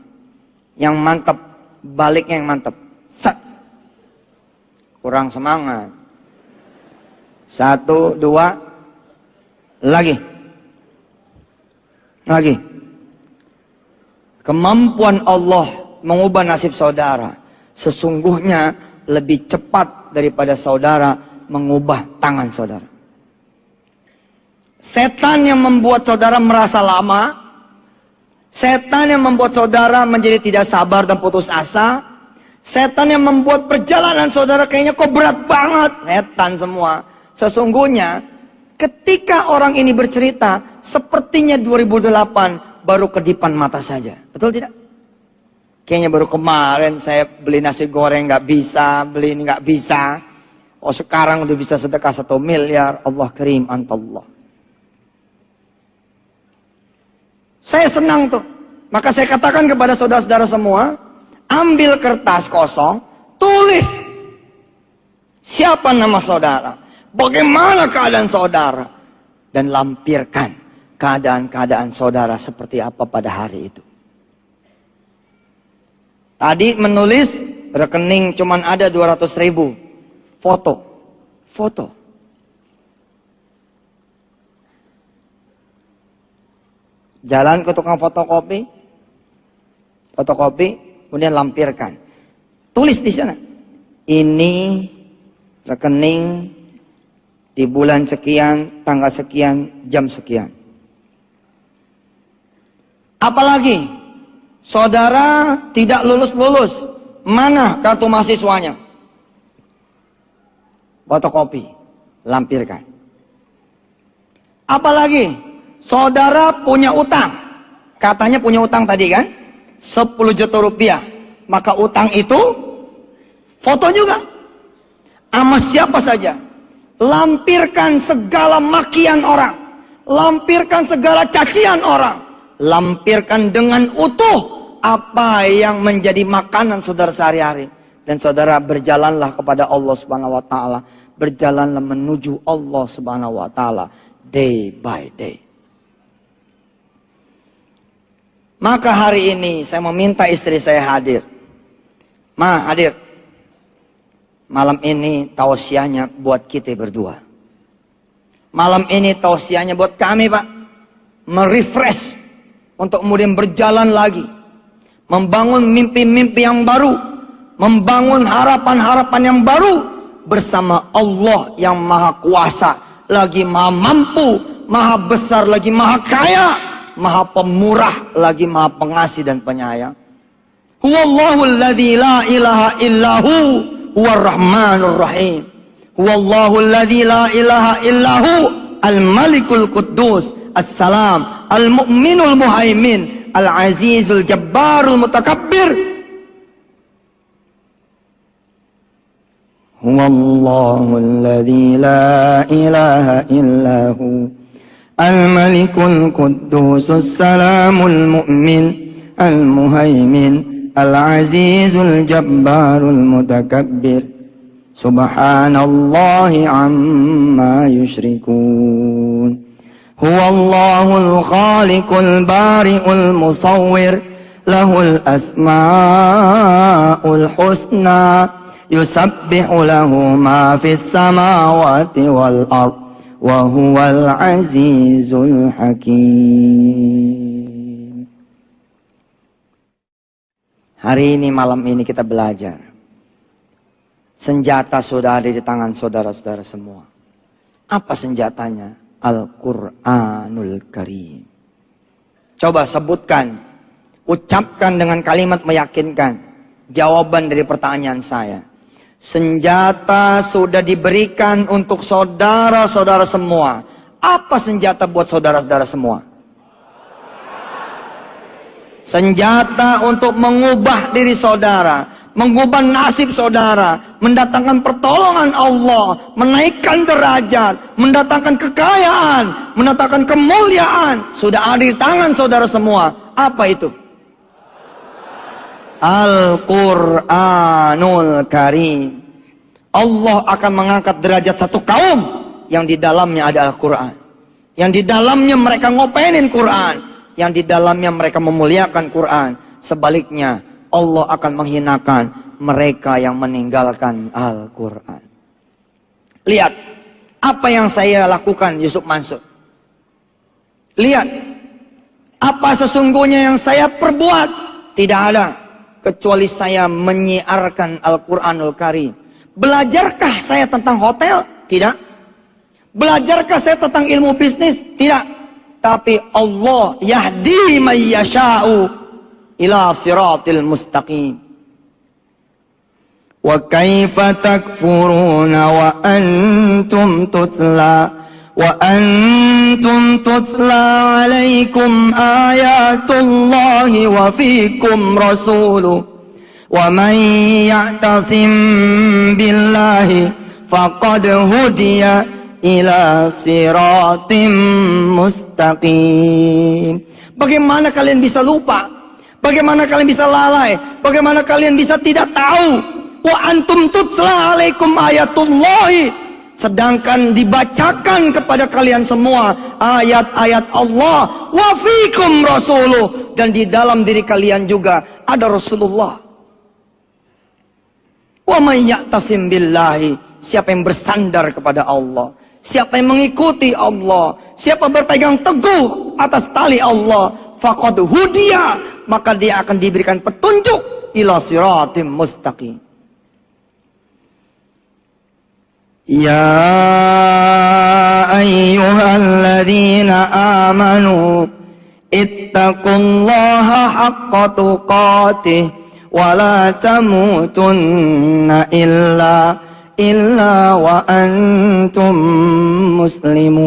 Yang mantap, baliknya yang mantap. Kurang semangat. 1, 2. Lagi. Lagi. Kemampuan Allah mengubah nasib saudara sesungguhnya lebih cepat daripada saudara mengubah tangan saudara. Setan yang membuat saudara merasa lama, setan yang membuat saudara menjadi tidak sabar dan putus asa, setan yang membuat perjalanan saudara kayaknya kok berat banget, setan semua. Sesungguhnya ketika orang ini bercerita, sepertinya 2008 baru kedipan mata saja. Betul tidak? Kayaknya baru kemarin saya beli nasi goreng nggak bisa, beli ini nggak bisa. Oh sekarang udah bisa sedekah 1 miliar. Allah karim antallah. Saya senang tuh. Maka saya katakan kepada saudara-saudara semua, ambil kertas kosong, tulis siapa nama saudara, bagaimana keadaan saudara, dan lampirkan keadaan-keadaan saudara seperti apa pada hari itu. Tadi menulis rekening cuman ada 200.000. Foto. Jalan ke tukang fotokopi, kemudian lampirkan. Tulis di sana. Ini rekening di bulan sekian, tanggal sekian, jam sekian. Apalagi saudara tidak lulus-lulus, mana kartu mahasiswanya? Fotokopi, lampirkan. Apalagi Saudara punya utang. Katanya punya utang tadi kan? 10 juta rupiah. Maka utang itu foto juga. Sama siapa saja. Lampirkan segala makian orang. Lampirkan segala cacian orang. Lampirkan dengan utuh apa yang menjadi makanan saudara sehari-hari. Dan saudara berjalanlah kepada Allah Subhanahu wa taala, berjalanlah menuju Allah Subhanahu wa taala day by day. Maka hari ini saya meminta istri saya hadir. Ma, hadir. Malam ini tausiahnya buat kita berdua. Malam ini tausiahnya buat kami, Pak. Merefresh untuk kemudian berjalan lagi. Membangun mimpi-mimpi yang baru, membangun harapan-harapan yang baru bersama Allah yang maha kuasa, lagi maha mampu, maha besar, lagi maha kaya, maha pemurah, lagi maha pengasih dan penyayang. Huwallahu alladzi la ilaha illahu huwar rahmanur rahim. Huwallahu alladzi la ilaha illahu al-malikul quddus as-salam al-mu'minul muhaimin Al-Azizul Jabbarul Mutakabbir. Huwallahu alladzi la ilaha illahu Al-Malikul Quddusus Salamul Mu'min Al-Muhaimin Al-Azizul Jabbarul Mutakabbir. Subhanallahi amma yushrikun. Huwallahul khaliqul bari'ul musawwir lahul asma'ul husna yusabbihu lahu ma fis samawati wal ard wa huwal azizul hakim. Hari ini, malam ini kita belajar. Senjata sudah ada di tangan saudara-saudara semua. Apa senjatanya? Al-Quranul Karim. Coba sebutkan, ucapkan dengan kalimat meyakinkan jawaban dari pertanyaan saya. Senjata sudah diberikan untuk saudara-saudara semua. Apa senjata buat saudara-saudara semua? Senjata untuk mengubah diri saudara, mengubah nasib saudara, mendatangkan pertolongan Allah, menaikkan derajat, mendatangkan kekayaan, mendatangkan kemuliaan. Sudah ada di tangan saudara semua. Apa itu? Al-Quranul Karim. Allah akan mengangkat derajat satu kaum yang di dalamnya ada Al-Quran, yang di dalamnya mereka ngopenin Quran, yang di dalamnya mereka memuliakan Quran. Sebaliknya, Allah akan menghinakan mereka yang meninggalkan Al-Quran. Lihat apa yang saya lakukan, Yusuf Mansur. Lihat apa sesungguhnya yang saya perbuat. Tidak ada kecuali saya menyiarkan Al-Quranul Karim. Belajarkah saya tentang hotel? Tidak. Belajarkah saya tentang ilmu bisnis? Tidak. Tapi Allah yahdi man yasha'u ila siratil mustaqim. Wa kaifa takfuruna wa antum tutla alaikum ayatullahi wa fikum rasuluh wa man ya'tasim billahi faqad hudiya ila siratim mustaqim. Bagaimana kalian bisa lupa? Bagaimana kalian bisa lalai? Bagaimana kalian bisa tidak tahu? Wa antum tutla alaikum ayatullahi, sedangkan dibacakan kepada kalian semua ayat-ayat Allah. Wa fikum rasuluh, dan di dalam diri kalian juga ada Rasulullah. Wa may ya'tasim billahi, siapa yang bersandar kepada Allah, siapa yang mengikuti Allah, siapa berpegang teguh atas tali Allah, faqad hudiya, maka dia akan diberikan petunjuk ila siratim mustaqim. Ya ayyuhalladzina amanu ittaqullaha haqqa tuqatih wa la tamutunna illa wa antum muslimun.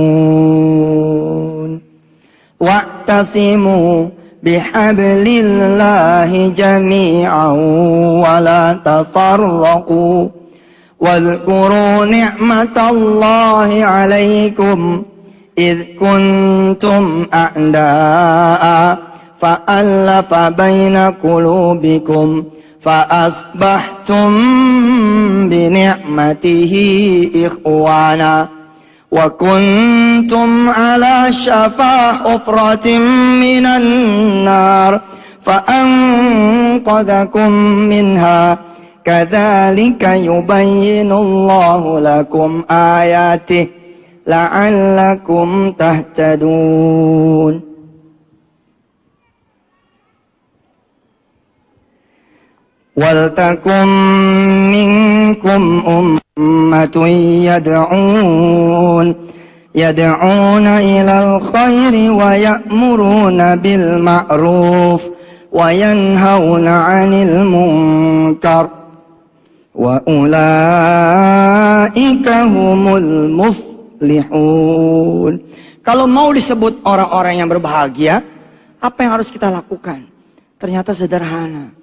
wa'tasimu bihablillahi jami'an wa la tafarraqu wadhkuru ni'matallahi 'alaikum idh kuntum a'da'a fa'allafa baina qulubikum fa'asbahtum bi ni'matihi ikhwana wa kuntum ala shafa hufratin minan nar fa'anqadhakum minha kadzalika yubayyinullahu lakum ayatihi la'allakum tahtadun. Waltakum minkum ummatun yad'una ilal khairi wa ya'muruna bil ma'ruf wa yanhauna 'anil munkar wa ulaika humul muflihun. Kalau mau disebut orang-orang yang berbahagia, apa yang harus kita lakukan? Ternyata sederhana.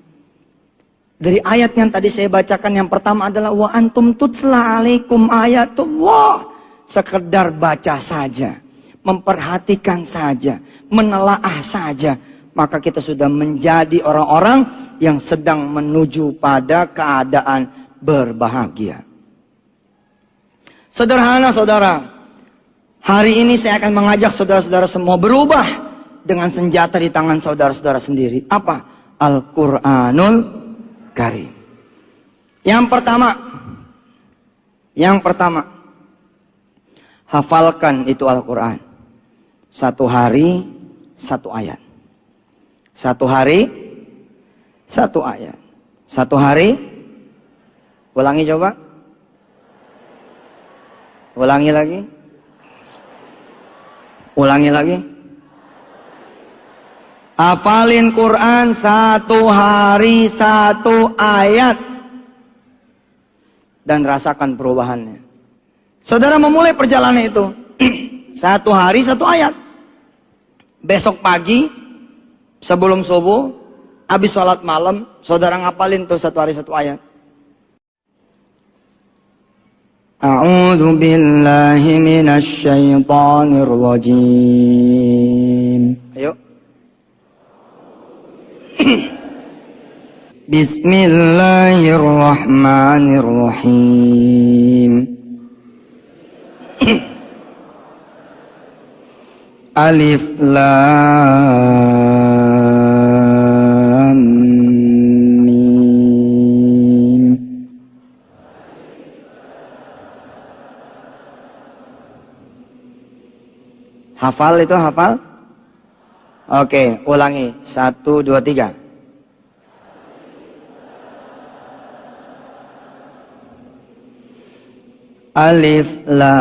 Dari ayat yang tadi saya bacakan, yang pertama adalah wa antum tutla alaikum ayatullah. Sekedar baca saja, memperhatikan saja, menelaah saja, maka kita sudah menjadi orang-orang yang sedang menuju pada keadaan berbahagia. Sederhana saudara, hari ini saya akan mengajak saudara-saudara semua berubah dengan senjata di tangan saudara-saudara sendiri. Apa? Al-Quranul Karim. Yang pertama, hafalkan itu Al-Quran. Satu hari, satu ayat. Satu hari, satu ayat. Satu hari, ulangi coba. Ulangi lagi. Ulangi lagi. Hafalin Quran satu hari satu ayat dan rasakan perubahannya. Saudara memulai perjalanan itu satu hari satu ayat. Besok pagi sebelum subuh, habis sholat malam, saudara ngapalin tuh satu hari satu ayat. A'udzu billahi minasy syaithanir rajim. Ayo. Bismillahirrahmanirrahim. Alif Lam Mim. Hafal itu hafal? Oke, ulangi. 1, 2, 3. Alif Lam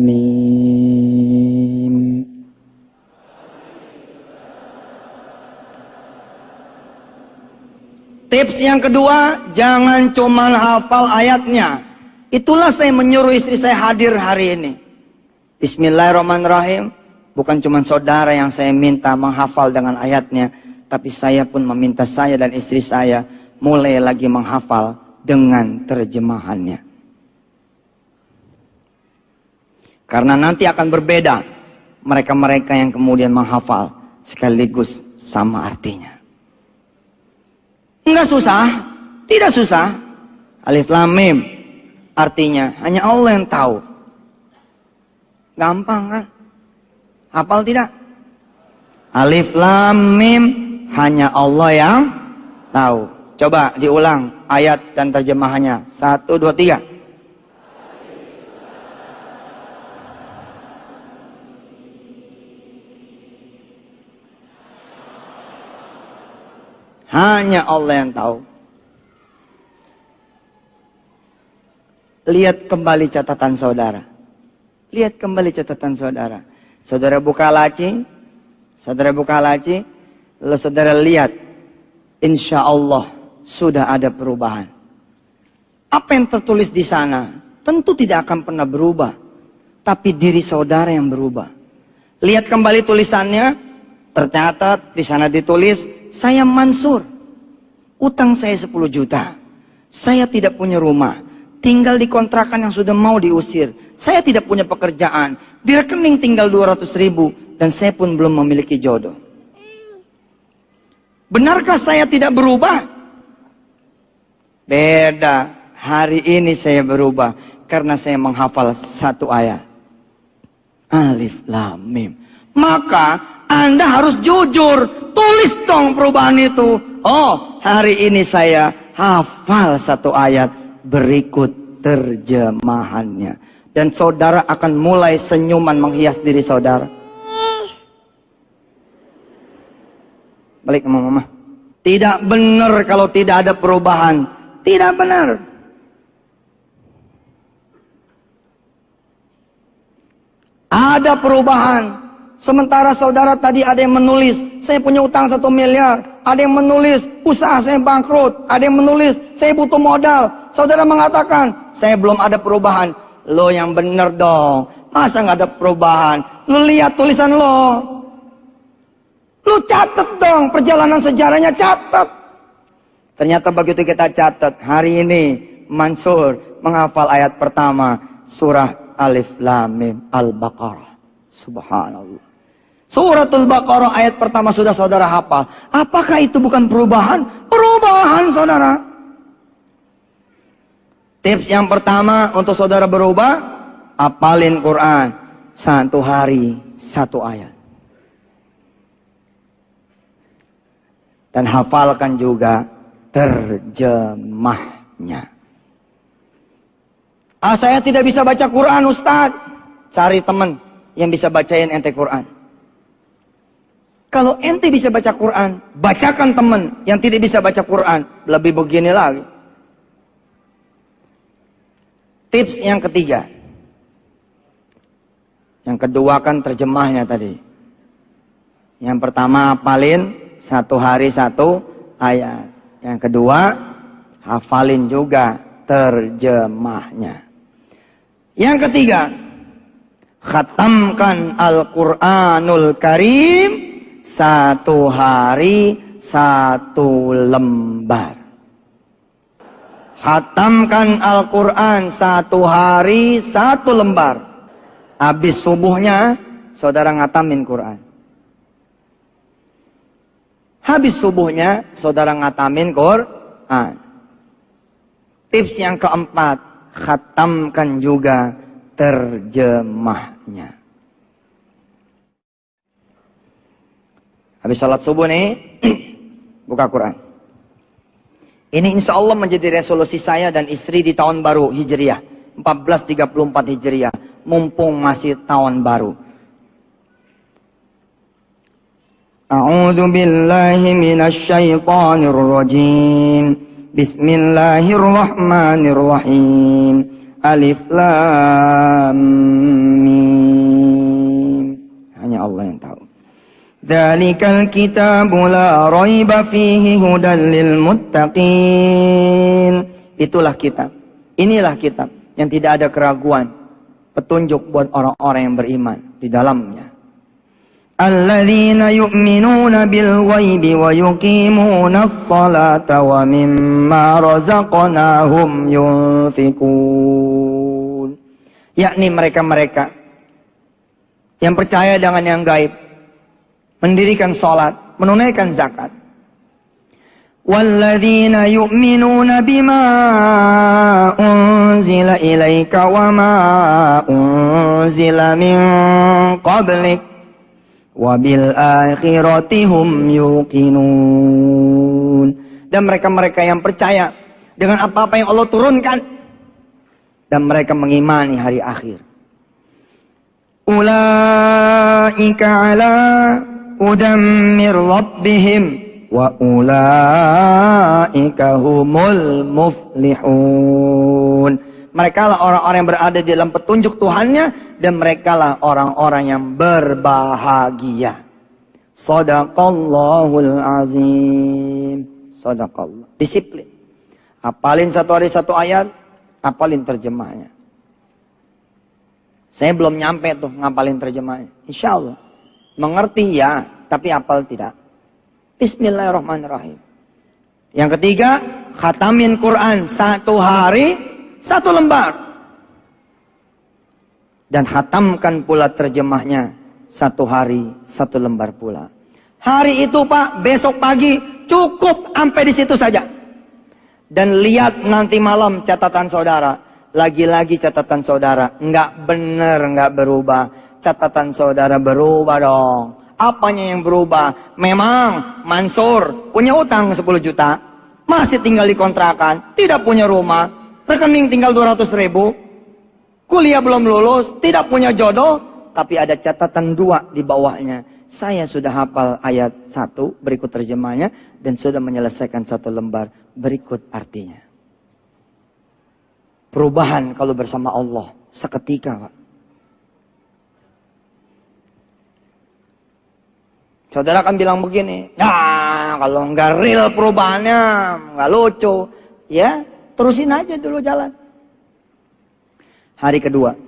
Mim. Tips yang kedua, jangan cuma hafal ayatnya. Itulah saya menyuruh istri saya hadir hari ini. Bismillahirrahmanirrahim. Bukan cuma saudara yang saya minta menghafal dengan ayatnya, tapi saya pun meminta saya dan istri saya mulai lagi menghafal dengan terjemahannya. Karena nanti akan berbeda mereka-mereka yang kemudian menghafal sekaligus sama artinya. Enggak susah, tidak susah. Alif Lam Mim artinya hanya Allah yang tahu. Gampang kan? Hafal tidak? Alif Lam Mim hanya Allah yang tahu. Coba diulang ayat dan terjemahannya. 1, 2, 3. Hanya Allah yang tahu. Lihat kembali catatan saudara. Lihat kembali catatan saudara. Saudara buka laci. Lalu saudara lihat. Insya Allah sudah ada perubahan. Apa yang tertulis di sana tentu tidak akan pernah berubah. tapi diri saudara yang berubah. Lihat kembali tulisannya, tercatat di sana ditulis, saya Mansur, utang saya 10 juta. Saya tidak punya rumah, tinggal di kontrakan yang sudah mau diusir. Saya tidak punya pekerjaan, di rekening tinggal 200.000, dan saya pun belum memiliki jodoh. Benarkah saya tidak berubah? Beda, hari ini saya berubah karena saya menghafal satu ayat. Alif Lam Mim. Maka Anda harus jujur, tulis dong perubahan itu. Oh, hari ini saya hafal satu ayat, berikut terjemahannya. Dan saudara akan mulai senyuman menghias diri saudara. Balik sama mama. Tidak benar kalau tidak ada perubahan. Tidak benar. Ada perubahan. Sementara saudara tadi ada yang menulis, saya punya utang 1 miliar. Ada yang menulis, usaha saya bangkrut. Ada yang menulis, saya butuh modal. Saudara mengatakan, saya belum ada perubahan. Lo yang benar dong. Masa nggak ada perubahan? Lo lihat tulisan lo. Lo catat dong, perjalanan sejarahnya catat. Ternyata begitu kita catat, hari ini Mansur menghafal ayat pertama surah Alif Lam Mim Al-Baqarah. Subhanallah. Suratul Baqarah ayat pertama sudah saudara hafal. Apakah itu bukan perubahan? Perubahan saudara. Tips yang pertama untuk saudara berubah, hafalin Quran 1 hari 1 ayat. Dan hafalkan juga terjemahnya. Saya tidak bisa baca Quran Ustaz. Cari teman yang bisa bacain ente Quran. Kalau ente bisa baca Quran, bacakan teman yang tidak bisa baca Quran. Lebih begini lagi. Tips yang ketiga. Yang kedua kan terjemahnya tadi. Yang pertama hafalin 1 hari 1 ayat. Yang kedua hafalin juga terjemahnya. Yang ketiga, khatamkan Al-Quranul Karim 1 hari 1 lembar. Khatamkan Al-Quran 1 hari 1 lembar. Habis subuhnya, saudara ngatamin Quran. Habis subuhnya, saudara ngatamin Quran. Tips yang keempat, khatamkan juga terjemahnya. Habis sholat subuh nih, buka Quran. Ini insya Allah menjadi resolusi saya dan istri di tahun baru Hijriah 1434 Hijriah, mumpung masih tahun baru. A'udzu billahi minasy syaithanir rajim. Bismillahirrahmanirrahim. Alif Lam Mim. Hanya Allah yang tahu. Dzalikal kitabu la raiba fihi hudan lil muttaqin. Itulah kitab. Inilah kitab yang tidak ada keraguan, petunjuk buat orang-orang yang beriman di dalamnya. Alladzina yu'minuna bil ghaibi wa yuqimuna as-salata wa mimma razaqnahum yunfikun. Yakni mereka-mereka yang percaya dengan yang gaib, mendirikan salat, menunaikan zakat. Walladzina yu'minuna bima unzila ilaika wa ma unzila min qablik. Wabil akhirati hum yuqinun. Dan mereka-mereka yang percaya dengan apa-apa yang Allah turunkan, dan mereka mengimani hari akhir. Ulaika ala hudam mir rabbihim wa ulaika humul muflihun. Mereka lah orang-orang yang berada di dalam petunjuk Tuhannya, dan mereka lah orang-orang yang berbahagia. Shadaqallahul azim. Shadaqallah. Disiplin. Hafalin 1 hari 1 ayat, hafalin terjemahnya. Saya belum nyampe tuh ngapalin terjemahnya. Insya Allah. Mengerti ya, tapi hafal tidak. Bismillahirrahmanirrahim. Yang ketiga, khatamin Quran 1 hari 1 lembar. Dan khatamkan pula terjemahnya 1 hari 1 lembar pula. Hari itu Pak, besok pagi cukup sampai di situ saja. Dan lihat nanti malam catatan saudara. Lagi-lagi catatan saudara. Enggak benar, enggak berubah. Catatan saudara berubah dong. Apanya yang berubah? Memang Mansur punya utang 10 juta. Masih tinggal di kontrakan. Tidak punya rumah. Rekening tinggal 200.000. Kuliah belum lulus. Tidak punya jodoh. Tapi ada catatan 2 di bawahnya. Saya sudah hafal ayat 1 berikut terjemahnya. Dan sudah menyelesaikan 1 lembar berikut artinya. Perubahan kalau bersama Allah seketika, Pak. Saudara akan bilang begini, ya kalau nggak real perubahannya, nggak lucu. Ya, terusin aja dulu jalan. Hari kedua,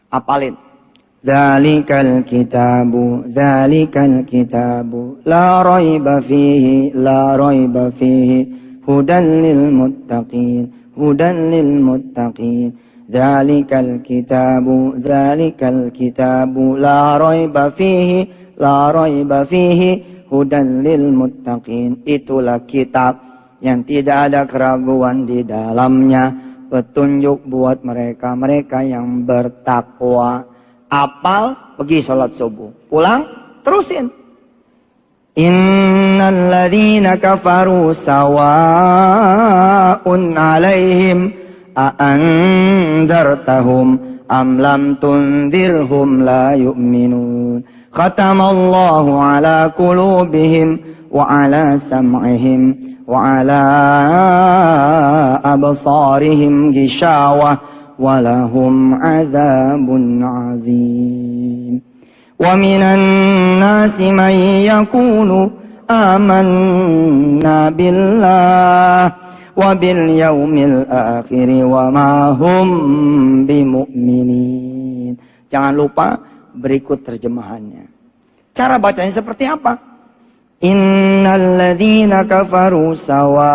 apalin. Dzalikal kitabu, la raiba fihi, hudan lil muttaqin. Hudan lil muttaqin. Dzalikal kitabu la raiba fihi, hudan lil muttaqin. Itulah kitab yang tidak ada keraguan di dalamnya, petunjuk buat mereka yang bertakwa. Apal, pergi sholat subuh, pulang terusin. Innal ladzina kafaru sawa'un 'alaihim a andartahum am lam tunzirhum la yu'minun. Khatamallahu 'ala qulubihim wa 'ala sam'ihim wa 'ala absarihim ghishawah wa lahum 'adzabun 'adzim. Wa minan nasi man yaqulu amanna billah wa bil yaumil akhir wa ma hum bimu'minin. Jangan lupa berikut terjemahannya. Cara bacanya seperti apa? Innal ladzina kafaru sawa'un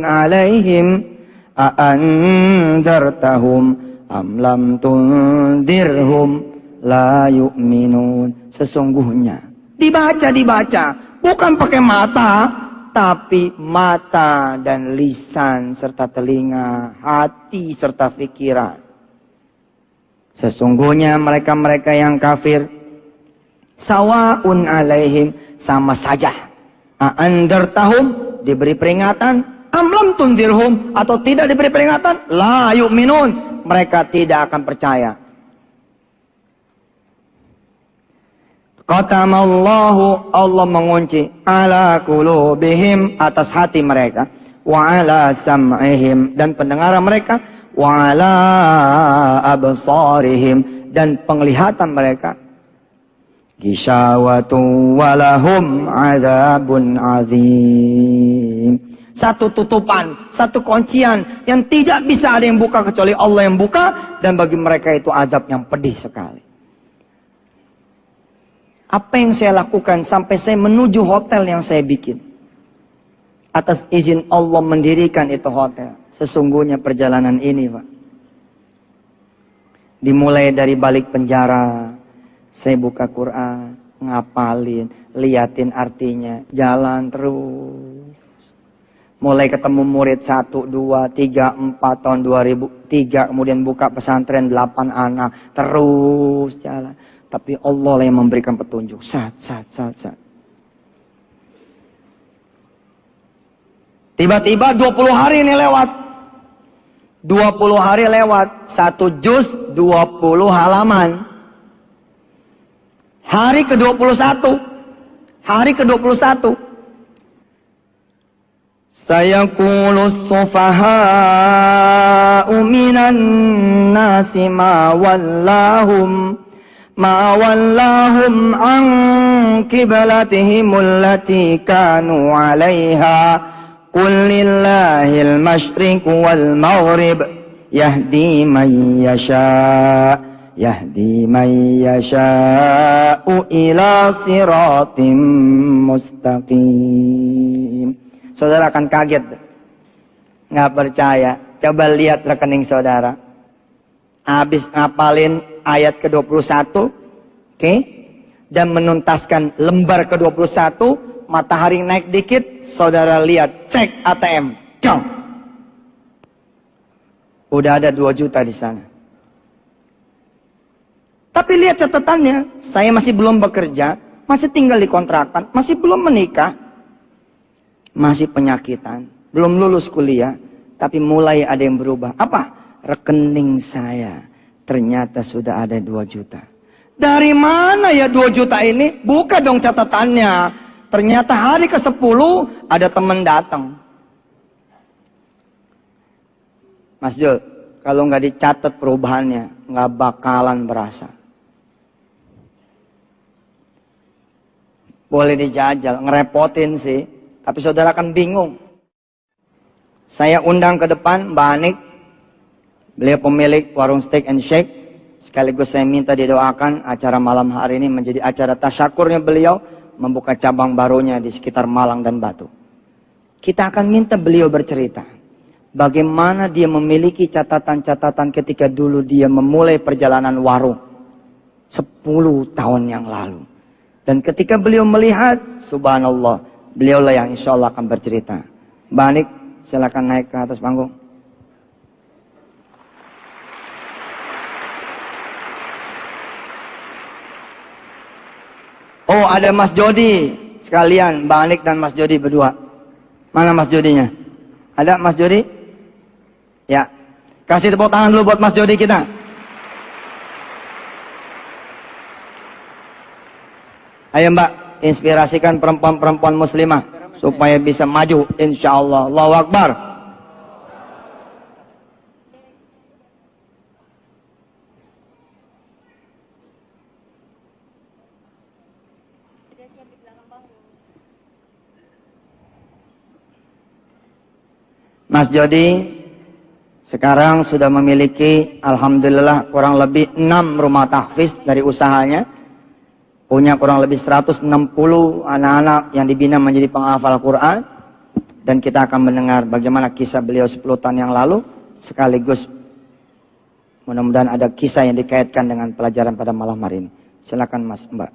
'alaihim a andartahum am lam tunzirhum la yu'minun. Sesungguhnya dibaca bukan pakai mata, tapi mata dan lisan serta telinga, hati serta pikiran. Sesungguhnya mereka yang kafir sawaun alaihim, sama saja. Andartahum, diberi peringatan, amlam tundirhum, atau tidak diberi peringatan, la yu'minun, mereka tidak akan percaya. Qatamallahu, Allah mengunci, ala qulubihim, atas hati mereka, wa ala sam'ihim, dan pendengaran mereka, wa ala absarihim, dan penglihatan mereka, ghishawatu walahum azabun azim. Satu tutupan, satu kuncian yang tidak bisa ada yang buka kecuali Allah yang buka, dan bagi mereka itu azab yang pedih sekali. Apa yang saya lakukan sampai saya menuju hotel yang saya bikin? Atas izin Allah mendirikan itu hotel. Sesungguhnya perjalanan ini, Pak, dimulai dari balik penjara. Saya buka Quran, ngapalin, liatin artinya, jalan terus. Mulai ketemu murid 1, 2, 3, 4 tahun 2003, kemudian buka pesantren 8 anak, terus jalan. Tapi Allah lah yang memberikan petunjuk. Sat. Tiba-tiba 20 hari ini lewat. 20 hari lewat. 1 juz 20 halaman. Hari ke-21. Hari ke-21. Sayaqulus sufaha'u minan nasi ma wallahum an qiblatihim allati kanu 'alaiha qul lillahil masyriq wal maghrib yahdi man yasha'u ila siratim mustaqim. Saudara akan kaget, nggak percaya. Coba lihat rekening saudara. Habis ngapalin ayat ke-21, oke? Dan menuntaskan lembar ke-21, matahari naik dikit, saudara lihat, cek ATM, dong. Udah ada 2 juta di sana. Tapi lihat catatannya, saya masih belum bekerja, masih tinggal di kontrakan, masih belum menikah, masih penyakitan, belum lulus kuliah, tapi mulai ada yang berubah. Apa? Rekening saya ternyata sudah ada 2 juta. Dari mana ya 2 juta ini? Buka dong catatannya. Ternyata hari ke-10 ada teman datang. Mas Jul, kalau nggak dicatat perubahannya, nggak bakalan berasa. Boleh dijajal, ngerepotin sih, tapi saudara kan bingung. Saya undang ke depan Mbak Anik, beliau pemilik warung steak and shake. Sekaligus saya minta didoakan acara malam hari ini menjadi acara tasyakurnya beliau, membuka cabang barunya di sekitar Malang dan Batu. Kita akan minta beliau bercerita bagaimana dia memiliki catatan-catatan ketika dulu dia memulai perjalanan warung 10 tahun yang lalu. Dan ketika beliau melihat, subhanallah, beliaulah yang insya Allah akan bercerita. Mbak Anik, silakan naik ke atas panggung. Oh, ada Mas Jody sekalian, Mbak Anik dan Mas Jody berdua. Mana Mas Jodinya? Ada Mas Jody? Ya, kasih tepuk tangan dulu buat Mas Jody kita. Ayo Mbak, inspirasikan perempuan-perempuan muslimah supaya bisa maju, insya Allah. Allahu Akbar. Mas Jody sekarang sudah memiliki alhamdulillah kurang lebih 6 rumah tahfiz dari usahanya. Punya kurang lebih 160 anak-anak yang dibina menjadi penghafal Quran. Dan kita akan mendengar bagaimana kisah beliau 10 tahun yang lalu. Sekaligus mudah-mudahan ada kisah yang dikaitkan dengan pelajaran pada malam hari ini. Silakan Mas, Mbak.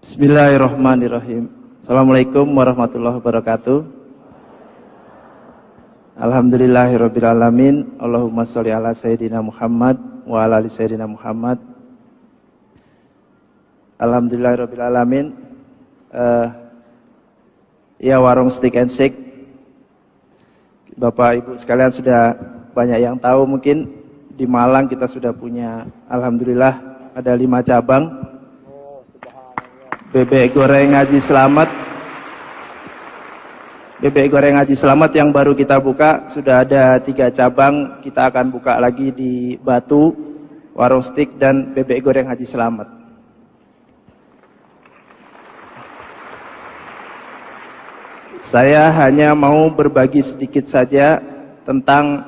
Bismillahirrahmanirrahim. Assalamualaikum warahmatullahi wabarakatuh. Alhamdulillahirrabbilalamin. Allahumma sholli ala Sayyidina Muhammad wa ala ali Sayyidina Muhammad. Alhamdulillahirrabbilalamin. Ya, warung steak and shake, Bapak Ibu sekalian sudah banyak yang tahu. Mungkin di Malang kita sudah punya, alhamdulillah ada 5 cabang. Bebek goreng Haji Slamet, Bebek goreng Haji Slamet yang baru kita buka, sudah ada 3 cabang. Kita akan buka lagi di Batu, warung steak dan bebek goreng Haji Slamet. Saya hanya mau berbagi sedikit saja tentang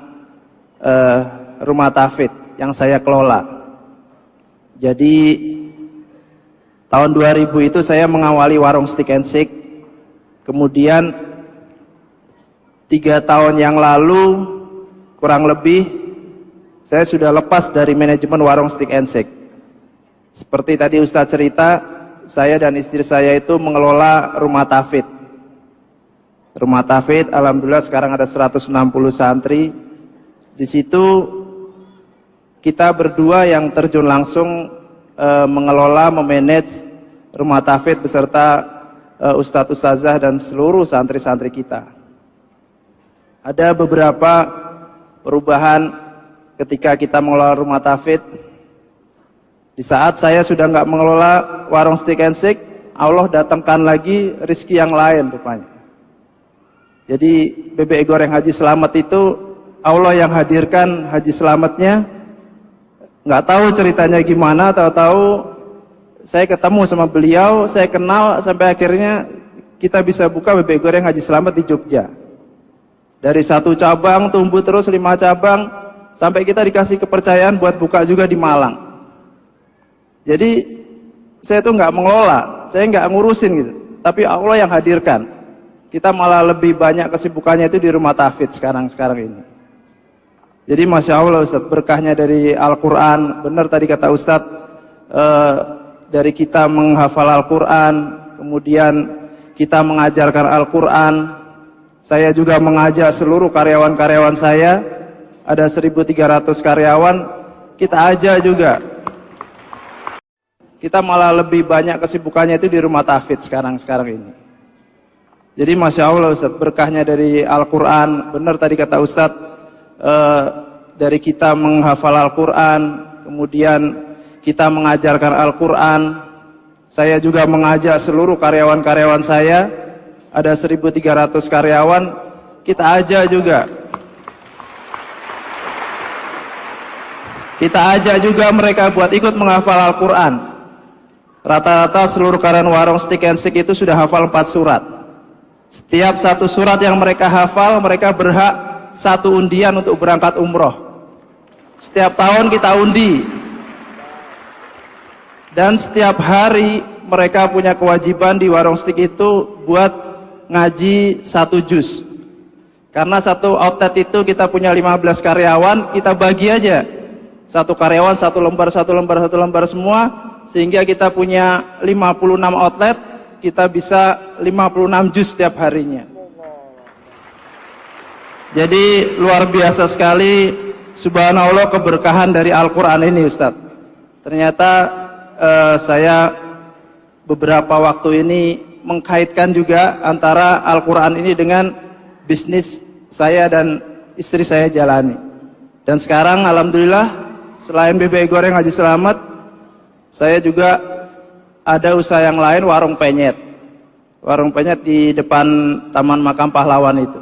rumah tahfidz yang saya kelola. Jadi tahun 2000 itu saya mengawali warung steak and shake. Kemudian 3 tahun yang lalu kurang lebih saya sudah lepas dari manajemen warung steak and shake. Seperti tadi Ustadz cerita, saya dan istri saya itu mengelola rumah tahfidz. Rumah tahfidz alhamdulillah sekarang ada 160 santri. Di situ kita berdua yang terjun langsung mengelola, memanage rumah tahfidz beserta Ustadz Ustazah dan seluruh santri-santri kita. Ada beberapa perubahan ketika kita mengelola rumah tahfidz. Di saat saya sudah nggak mengelola warung steak and shake, Allah datangkan lagi rezeki yang lain rupanya. Jadi bebek goreng Haji Slamet itu Allah yang hadirkan Haji Slametnya. Nggak tahu ceritanya gimana, tahu-tahu saya ketemu sama beliau, saya kenal sampai akhirnya kita bisa buka bebek goreng Haji Slamet di Jogja. Dari 1 cabang tumbuh terus 5 cabang sampai kita dikasih kepercayaan buat buka juga di Malang. Jadi saya tuh nggak mengelola, saya nggak ngurusin gitu, tapi Allah yang hadirkan. Kita malah lebih banyak kesibukannya itu di rumah tahfidz sekarang ini. Jadi Masya Allah Ustadz, berkahnya dari Al-Quran, benar tadi kata Ustadz, dari kita menghafal Al-Quran, kemudian kita mengajarkan Al-Quran. Saya juga mengajak seluruh karyawan-karyawan saya, ada 1.300 karyawan, kita ajak juga. Kita malah lebih banyak kesibukannya itu di rumah tahfidz sekarang ini. Jadi Masya Allah Ustadz, berkahnya dari Al-Quran, benar tadi kata Ustadz, dari kita menghafal Al-Quran, kemudian kita mengajarkan Al-Quran. Saya juga mengajak seluruh karyawan-karyawan saya, ada 1.300 karyawan, kita ajak juga. Kita ajak juga mereka buat ikut menghafal Al-Quran. Rata-rata seluruh karyawan warung Stick and Stick itu sudah hafal 4 surat. Setiap 1 surat yang mereka hafal, mereka berhak 1 undian untuk berangkat umroh. Setiap tahun kita undi. Dan setiap hari mereka punya kewajiban di warung Stick itu buat ngaji 1 juz. Karena 1 outlet itu kita punya 15 karyawan, kita bagi aja. 1 karyawan 1 lembar semua, sehingga kita punya 56 outlet, kita bisa 56 juz setiap harinya. Jadi luar biasa sekali, subhanallah, keberkahan dari Al-Quran ini Ustadz. Ternyata saya beberapa waktu ini mengkaitkan juga antara Al-Quran ini dengan bisnis saya dan istri saya jalani. Dan sekarang alhamdulillah, selain bebek goreng Haji Selamat, saya juga ada usaha yang lain, warung penyet. Warung penyet di depan Taman Makam Pahlawan itu.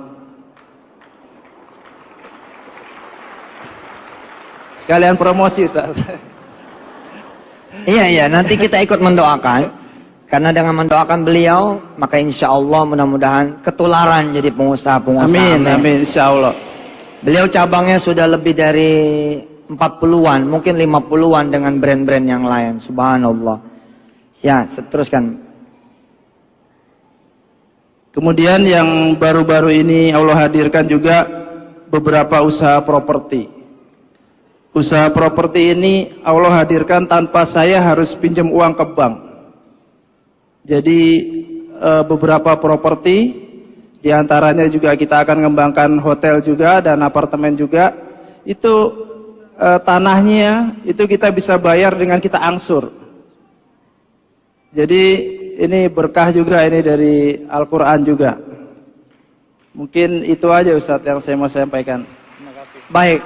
Sekalian promosi Ustaz. Iya, nanti kita ikut mendoakan. Karena dengan mendoakan beliau, maka insya Allah mudah-mudahan ketularan jadi pengusaha-pengusaha. Amin, insya Allah. Beliau cabangnya sudah lebih dari 40-an, mungkin 50-an dengan brand-brand yang lain. Subhanallah. Ya, teruskan. Kemudian yang baru-baru ini Allah hadirkan juga beberapa usaha properti. Usaha properti ini Allah hadirkan tanpa saya harus pinjam uang ke bank. Jadi beberapa properti, diantaranya juga kita akan mengembangkan hotel juga dan apartemen juga. Itu tanahnya itu kita bisa bayar dengan kita angsur. Jadi ini berkah juga ini dari Al-Quran juga. Mungkin itu aja Ustadz yang saya mau sampaikan. Terima kasih. Baik,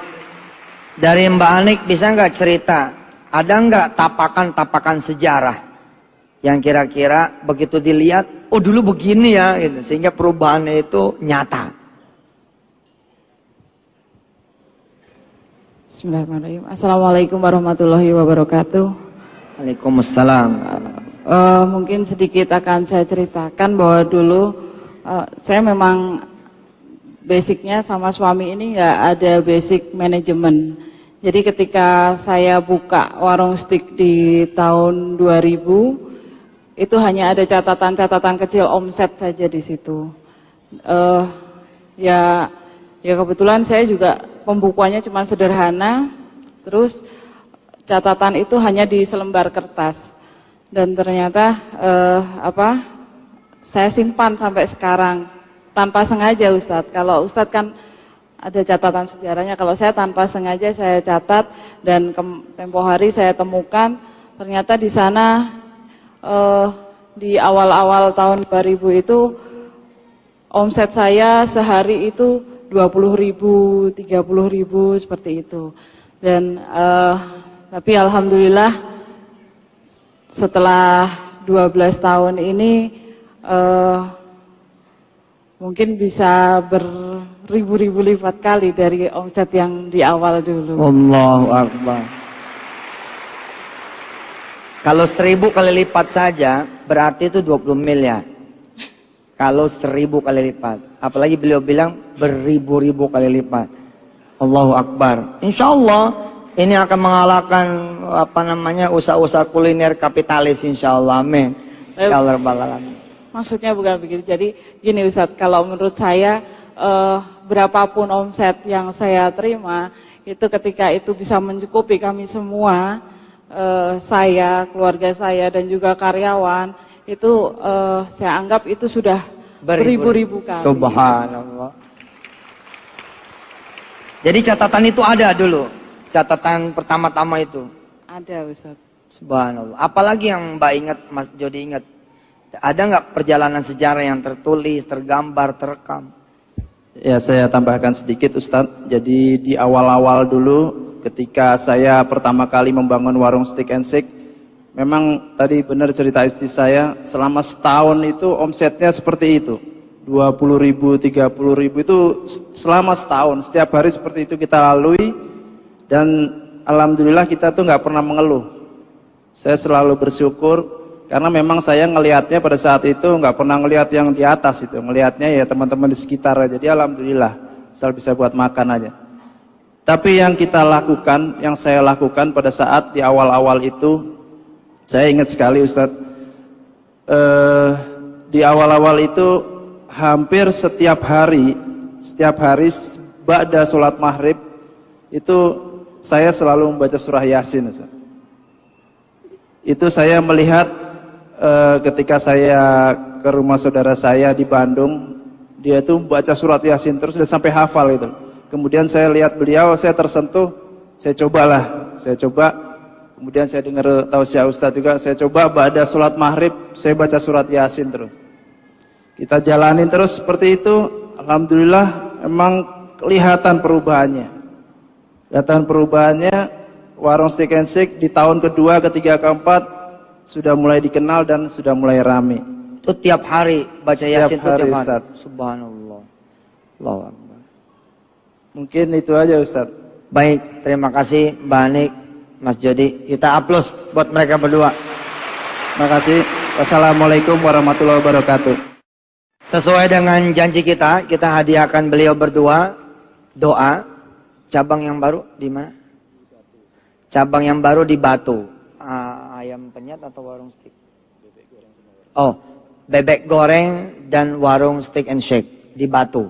dari Mbak Anik bisa nggak cerita, ada nggak tapakan-tapakan sejarah yang kira-kira begitu dilihat, oh dulu begini ya, gitu, sehingga perubahannya itu nyata. Bismillahirrahmanirrahim. Assalamualaikum warahmatullahi wabarakatuh. Waalaikumsalam. Mungkin sedikit akan saya ceritakan bahwa dulu saya memang basicnya sama suami ini nggak ada basic manajemen. Jadi ketika saya buka warung Stick di tahun 2000, itu hanya ada catatan-catatan kecil omset saja di situ. Ya kebetulan saya juga pembukuannya cuma sederhana, terus catatan itu hanya di selembar kertas. Dan ternyata saya simpan sampai sekarang tanpa sengaja Ustadz. Kalau Ustadz kan ada catatan sejarahnya, kalau saya tanpa sengaja saya catat dan tempo hari saya temukan ternyata di sana di awal-awal tahun 2000 itu omset saya sehari itu 20.000, 30.000 seperti itu. Dan tapi alhamdulillah setelah 12 tahun ini mungkin bisa beribu-ribu lipat kali dari omset yang di awal dulu. Allahu Akbar. Kalau 1000 kali lipat saja berarti itu 20 miliar. Kalau 1000 kali lipat. Apalagi beliau bilang beribu-ribu kali lipat. Allahu Akbar. Insya Allah ini akan mengalahkan usaha-usaha kuliner kapitalis, insya Allah. Amin. Ya Allah Rabbal Alamin. Maksudnya bukan begitu. Jadi gini Ustadz, kalau menurut saya berapapun omset yang saya terima, itu ketika itu bisa mencukupi kami semua, saya, keluarga saya dan juga karyawan, itu saya anggap itu sudah beribu-ribu kali. Subhanallah. Jadi catatan itu ada dulu. Catatan pertama-tama itu. Ada Ustaz. Subhanallah. Apalagi yang Mbak ingat, Mas Jody ingat? Ada nggak perjalanan sejarah yang tertulis, tergambar, terekam? Ya, saya tambahkan sedikit Ustadz. Jadi di awal-awal dulu ketika saya pertama kali membangun warung Steak and Shake, memang tadi benar cerita istri saya, selama setahun itu omsetnya seperti itu. 20.000, 30.000 itu selama setahun. Setiap hari seperti itu kita lalui dan alhamdulillah kita tuh nggak pernah mengeluh. Saya selalu bersyukur karena memang saya ngelihatnya pada saat itu nggak pernah ngelihat yang di atas itu, ngelihatnya ya teman-teman di sekitar. Jadi alhamdulillah asal bisa buat makan aja. Tapi yang kita lakukan, yang saya lakukan pada saat di awal-awal itu, saya ingat sekali Ustadz, di awal-awal itu hampir setiap hari ba'da sholat maghrib itu saya selalu membaca surah Yasin Ustaz. Itu saya melihat ketika saya ke rumah saudara saya di Bandung, dia itu baca surat Yasin terus sudah sampai hafal itu. Kemudian saya lihat beliau, saya tersentuh, saya coba. Kemudian saya dengar tausiah Ustaz juga, saya coba ba'da sholat maghrib saya baca surat Yasin terus. Kita jalanin terus seperti itu, alhamdulillah emang kelihatan perubahannya. Warung Steak and Shake di tahun kedua, ketiga, keempat sudah mulai dikenal dan sudah mulai rame. Itu tiap hari baca Yasin itu tiap hari. Ustaz. Subhanallah. Allahu Akbar. Mungkin itu aja Ustaz. Baik, terima kasih Mbak Anik, Mas Jody. Kita aplaus buat mereka berdua. Terima kasih. Wassalamualaikum warahmatullahi wabarakatuh. Sesuai dengan janji kita hadiahkan beliau berdua doa. Cabang yang baru di mana? Cabang yang baru di Batu. Ayam penyet atau warung steak? Oh, bebek goreng dan warung Steak and Shake di Batu.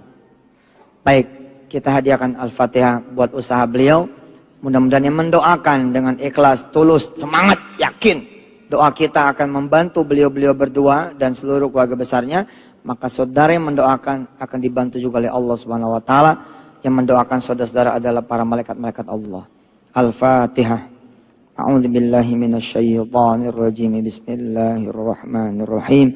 Baik, kita hadiahkan Al-Fatihah buat usaha beliau. Mudah-mudahan yang mendoakan dengan ikhlas, tulus, semangat, yakin. Doa kita akan membantu beliau-beliau berdua dan seluruh keluarga besarnya. Maka saudara yang mendoakan akan dibantu juga oleh Allah Subhanahu wa taala. Yang mendoakan saudara-saudara adalah para malaikat-malaikat Allah. Al-Fatihah. A'udzu billahi minasyaitonir rajim. Bismillahirrahmanirrahim.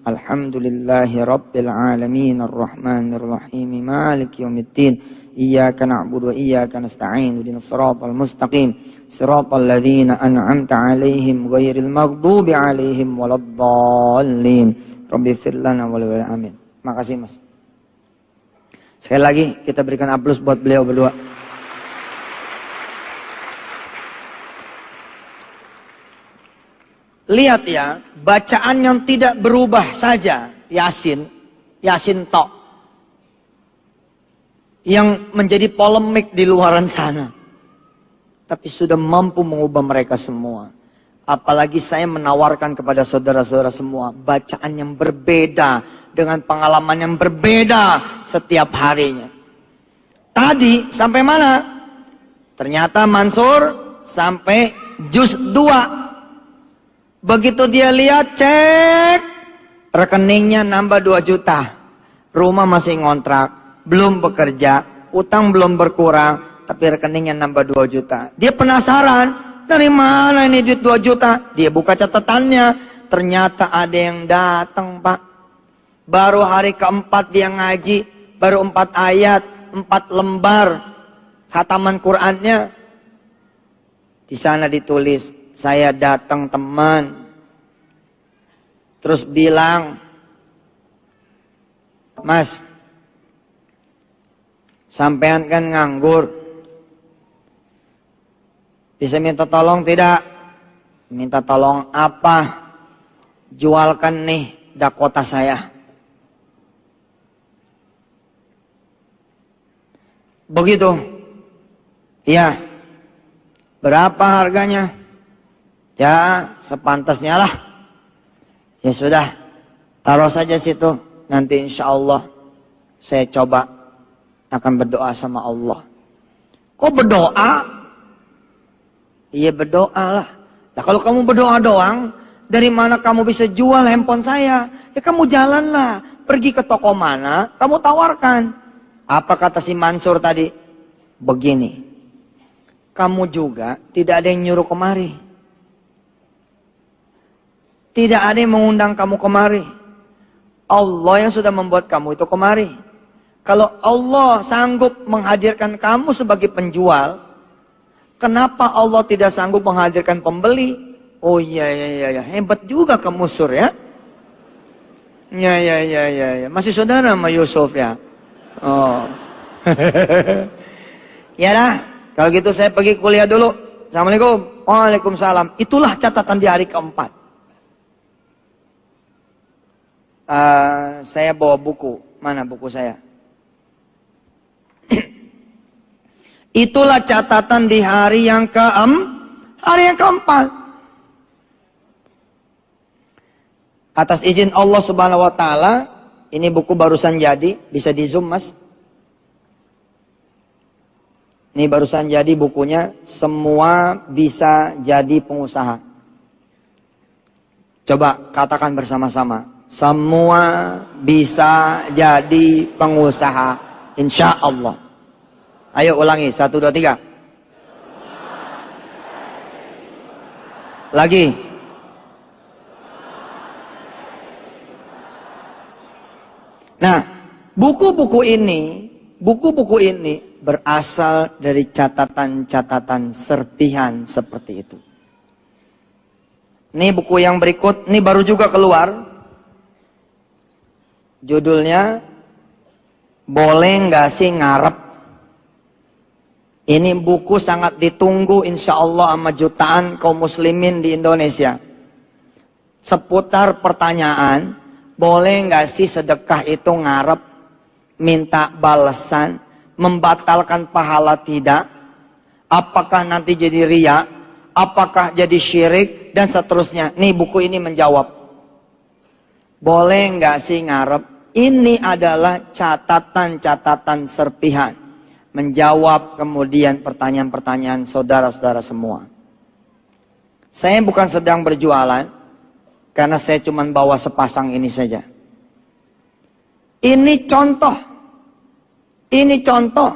Alhamdulillahi rabbil alamin arrahmanir rahim maliki yaumiddin. Iyyaka na'budu wa iyyaka nasta'in. Ihdinas siratal mustaqim. Siratal ladzina an'amta 'alaihim ghairil maghdubi 'alaihim waladdallin. Rabbi firlana walil amin. Makasih Mas. Sekali lagi kita berikan aplaus buat beliau berdua. Lihat ya, bacaan yang tidak berubah saja Yasin tok. Yang menjadi polemik di luaran sana. Tapi sudah mampu mengubah mereka semua. Apalagi saya menawarkan kepada saudara-saudara semua bacaan yang berbeda dengan pengalaman yang berbeda setiap harinya. Tadi sampai mana? Ternyata Mansur sampai juz 2. Begitu dia lihat cek rekeningnya nambah 2 juta. Rumah masih ngontrak, belum bekerja, utang belum berkurang, tapi rekeningnya nambah 2 juta. Dia penasaran. Dari mana ini duit 2 juta? Dia buka catatannya. Ternyata ada yang datang Pak. Baru hari keempat dia ngaji. Baru 4 ayat. 4 lembar. Khataman Qur'annya. Di sana ditulis. Saya datang teman. Terus bilang. Mas. Sampean kan nganggur. Bisa minta tolong tidak? Minta tolong apa? Jualkan nih Dakota saya. Begitu. Iya. Berapa harganya? Ya, sepantasnya lah. Ya sudah, taruh saja situ. Nanti insya Allah saya coba akan berdoa sama Allah. Kok berdoa? Iya berdoa lah. Nah, kalau kamu berdoa doang, dari mana kamu bisa jual handphone saya? Ya kamu jalanlah, pergi ke toko mana, kamu tawarkan. Apa kata si Mansur tadi? Begini, kamu juga tidak ada yang nyuruh kemari. Tidak ada yang mengundang kamu kemari. Allah yang sudah membuat kamu itu kemari. Kalau Allah sanggup menghadirkan kamu sebagai penjual, kenapa Allah tidak sanggup menghadirkan pembeli? Oh iya, hebat juga kamu Sur ya. Ya. Masih saudara sama Yusuf ya? Oh. Ya dah, kalau gitu saya pergi kuliah dulu. Assalamualaikum. Waalaikumsalam. Itulah catatan di hari keempat. Saya bawa buku. Mana buku saya? Itulah catatan di hari yang keempat. Atas izin Allah Subhanahu wa taala, ini buku barusan jadi, bisa di zoom Mas. Ini barusan jadi bukunya, semua bisa jadi pengusaha. Coba katakan bersama-sama, semua bisa jadi pengusaha, insya Allah. Ayo ulangi, 1, 2, 3. Lagi. Nah, buku-buku ini berasal dari catatan-catatan serpihan seperti itu. Ini buku yang berikut, ini baru juga keluar. Judulnya, Boleh Nggak Sih Ngarep? Ini buku sangat ditunggu insya Allah sama jutaan kaum muslimin di Indonesia. Seputar pertanyaan, boleh nggak sih sedekah itu ngarep, minta balasan, membatalkan pahala tidak? Apakah nanti jadi riya? Apakah jadi syirik? Dan seterusnya. Nih buku ini menjawab. Boleh nggak sih ngarep? Ini adalah catatan-catatan serpihan. Menjawab kemudian pertanyaan-pertanyaan saudara-saudara semua. Saya bukan sedang berjualan, karena saya cuma bawa sepasang ini saja. Ini contoh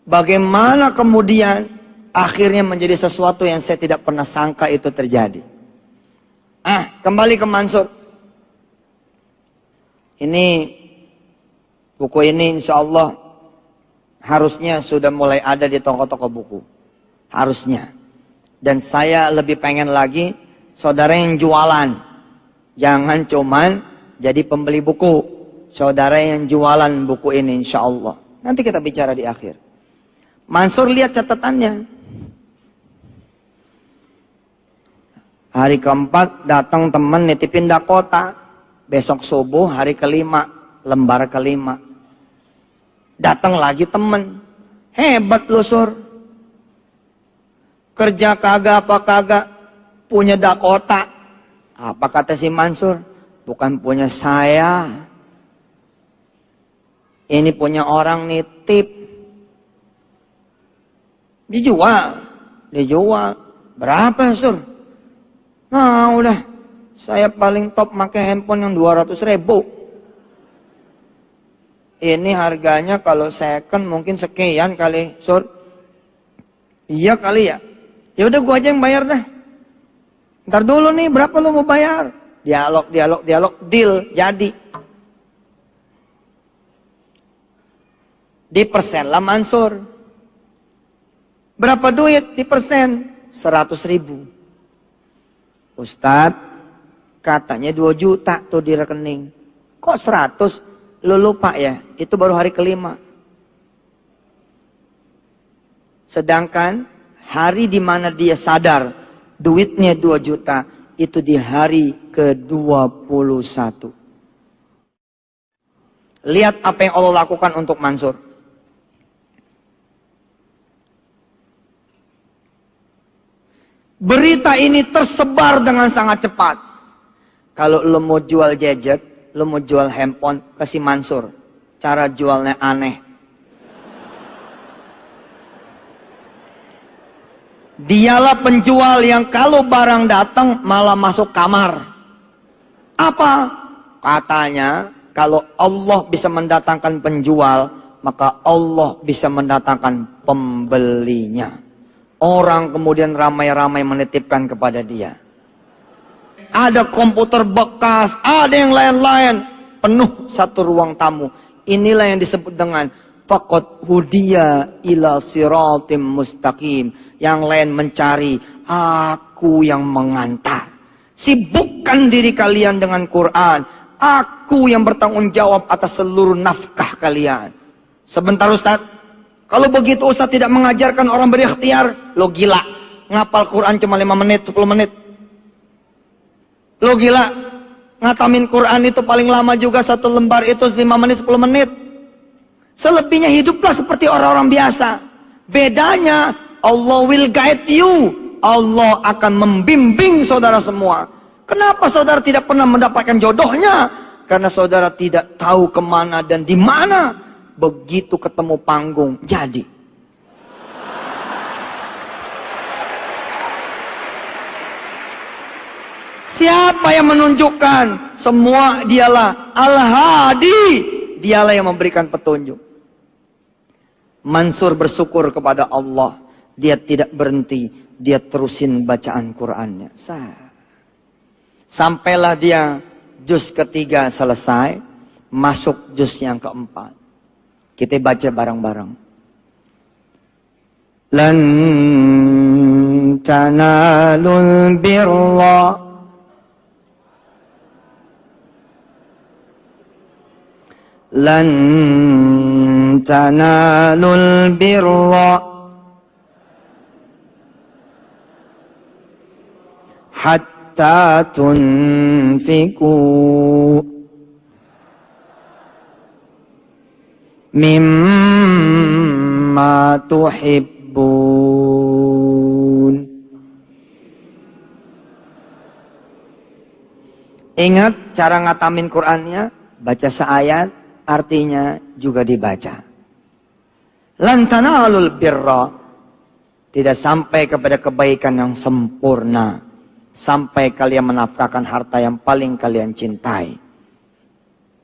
bagaimana kemudian akhirnya menjadi sesuatu yang saya tidak pernah sangka itu terjadi. Kembali ke Mansur. Ini buku ini insya Allah harusnya sudah mulai ada di toko-toko buku. Harusnya. Dan saya lebih pengen lagi saudara yang jualan. Jangan cuman jadi pembeli buku. Saudara yang jualan buku ini insya Allah. Nanti kita bicara di akhir. Mansur lihat catatannya. Hari keempat datang teman nitipin Dakota. Besok subuh hari kelima. Lembar kelima. Datang lagi temen. Hebat lu Sur. Kerja kagak apa kagak. Punya Dakota. Apa kata si Mansur? Bukan punya saya. Ini punya orang nitip. Dijual. Berapa Sur? Nah udah. Saya paling top pakai handphone yang 200.000. Ini harganya kalau second mungkin sekian kali, Sur. Iya kali ya. Ya udah gua aja yang bayar dah. Ntar dulu nih, berapa lu mau bayar? Dialog, deal, jadi. Di persen lah Mansur. Berapa duit di persen? 100.000. Ustadz, katanya 2 juta tuh di rekening. Kok 100? Lu lupa ya, itu baru hari kelima. Sedangkan hari di mana dia sadar duitnya 2 juta, itu di hari ke-21. Lihat apa yang Allah lakukan untuk Mansur. Berita ini tersebar dengan sangat cepat. Kalau lo mau jual gadget, lo mau jual handphone, kasih Mansur. Cara jualnya aneh. Dialah penjual yang kalau barang datang malah masuk kamar. Apa? Katanya kalau Allah bisa mendatangkan penjual, maka Allah bisa mendatangkan pembelinya. Orang kemudian ramai-ramai menitipkan kepada dia. Ada komputer bekas, ada yang lain-lain. Penuh satu ruang tamu. Inilah yang disebut dengan faqad hudiya ila siratim mustaqim. Yang lain mencari, aku yang mengantar. Sibukkan diri kalian dengan Quran. Aku yang bertanggung jawab atas seluruh nafkah kalian. Sebentar Ustaz, kalau begitu Ustaz tidak mengajarkan orang berikhtiar, lo gila. Ngapal Quran cuma 5 menit, 10 menit. Lo gila. Ngatamin Quran itu paling lama juga satu lembar itu 5 menit, 10 menit. Selebihnya hiduplah seperti orang-orang biasa. Bedanya, Allah will guide you. Allah akan membimbing saudara semua. Kenapa saudara tidak pernah mendapatkan jodohnya? Karena saudara tidak tahu kemana dan di mana. Begitu ketemu panggung, jadi. Siapa yang menunjukkan? Semua dialah Al-Hadi. Dialah yang memberikan petunjuk. Mansur bersyukur kepada Allah. Dia tidak berhenti. Dia terusin bacaan Qur'annya. Sampailah dia juz ketiga selesai. Masuk juz yang keempat. Kita baca bareng-bareng. Lan tanalul birra lan tanalul birra hatta tunfiku mimma tuhibbun. Ingat cara ngatamin Qur'annya, baca seayat, artinya juga dibaca. Lan tanalul birra, tidak sampai kepada kebaikan yang sempurna sampai kalian menafkahkan harta yang paling kalian cintai.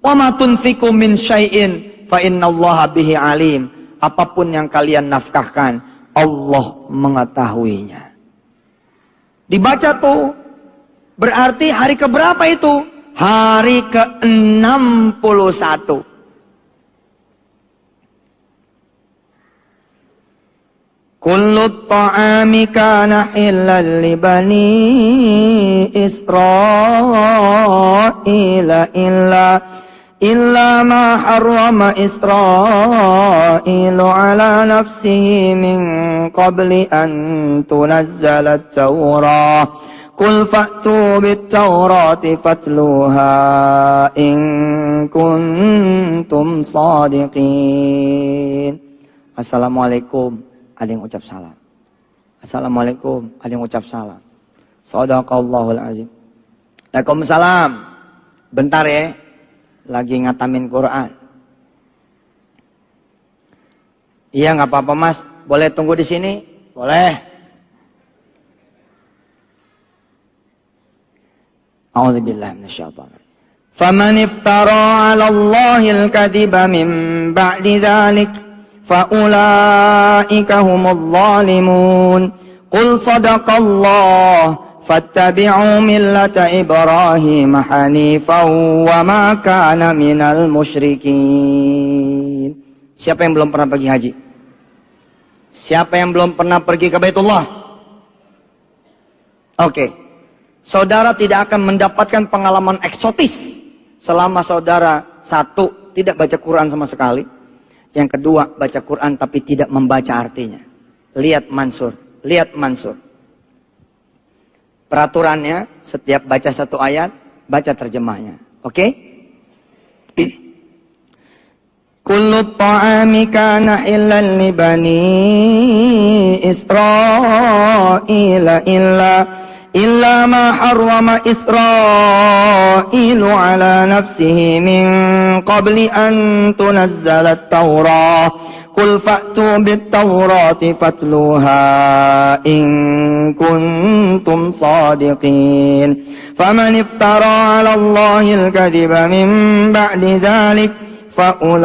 Wa ma tunfiqu min syai'in fa innallaha bihi alim. Apapun yang kalian nafkahkan, Allah mengetahuinya. Dibaca tuh, berarti hari keberapa itu? Hari ke-61. Kullu ta'ami kana hilal li bani Israila illa ma harrama Israilu ala nafsihi min qabli an tunazzala at-Taurah. Qul fa'tu bit-Taurati fatluha in kuntum shadiqin. Assalamualaikum. Ada yang ucap salam. Assalamualaikum. Ada yang ucap salam. Shadaqallahul azim. Waalaikumsalam. Bentar ya. Lagi ngatamin Quran. Iya nggak apa-apa Mas. Boleh tunggu di sini? Boleh. A'udzubillahi minasyaitonir. Faman iftara 'ala Allahil kadhiba min ba'di dzalik faulaika humul zalimun. Qul sadaqallah fattabi'u millata Ibrahim hanifan wa ma kana minal musyrikin. Siapa yang belum pernah pergi haji? Siapa yang belum pernah pergi ke Baitullah? Oke. Saudara tidak akan mendapatkan pengalaman eksotis selama saudara satu tidak baca Quran sama sekali. Yang kedua, baca Quran tapi tidak membaca artinya. Lihat Mansur, lihat Mansur. Peraturannya, setiap baca satu ayat, baca terjemahnya. Oke? Qul kullu ta'ami kana hilal li bani Israila illa ma harrama Israilu ala nafsihi min qabli an tunazzala at-taurah qul fa'tu bit-taurati fatluha in kuntum sadiqin faman iftara 'ala Allahi al-kadhiba min ba'di dhalik faulaika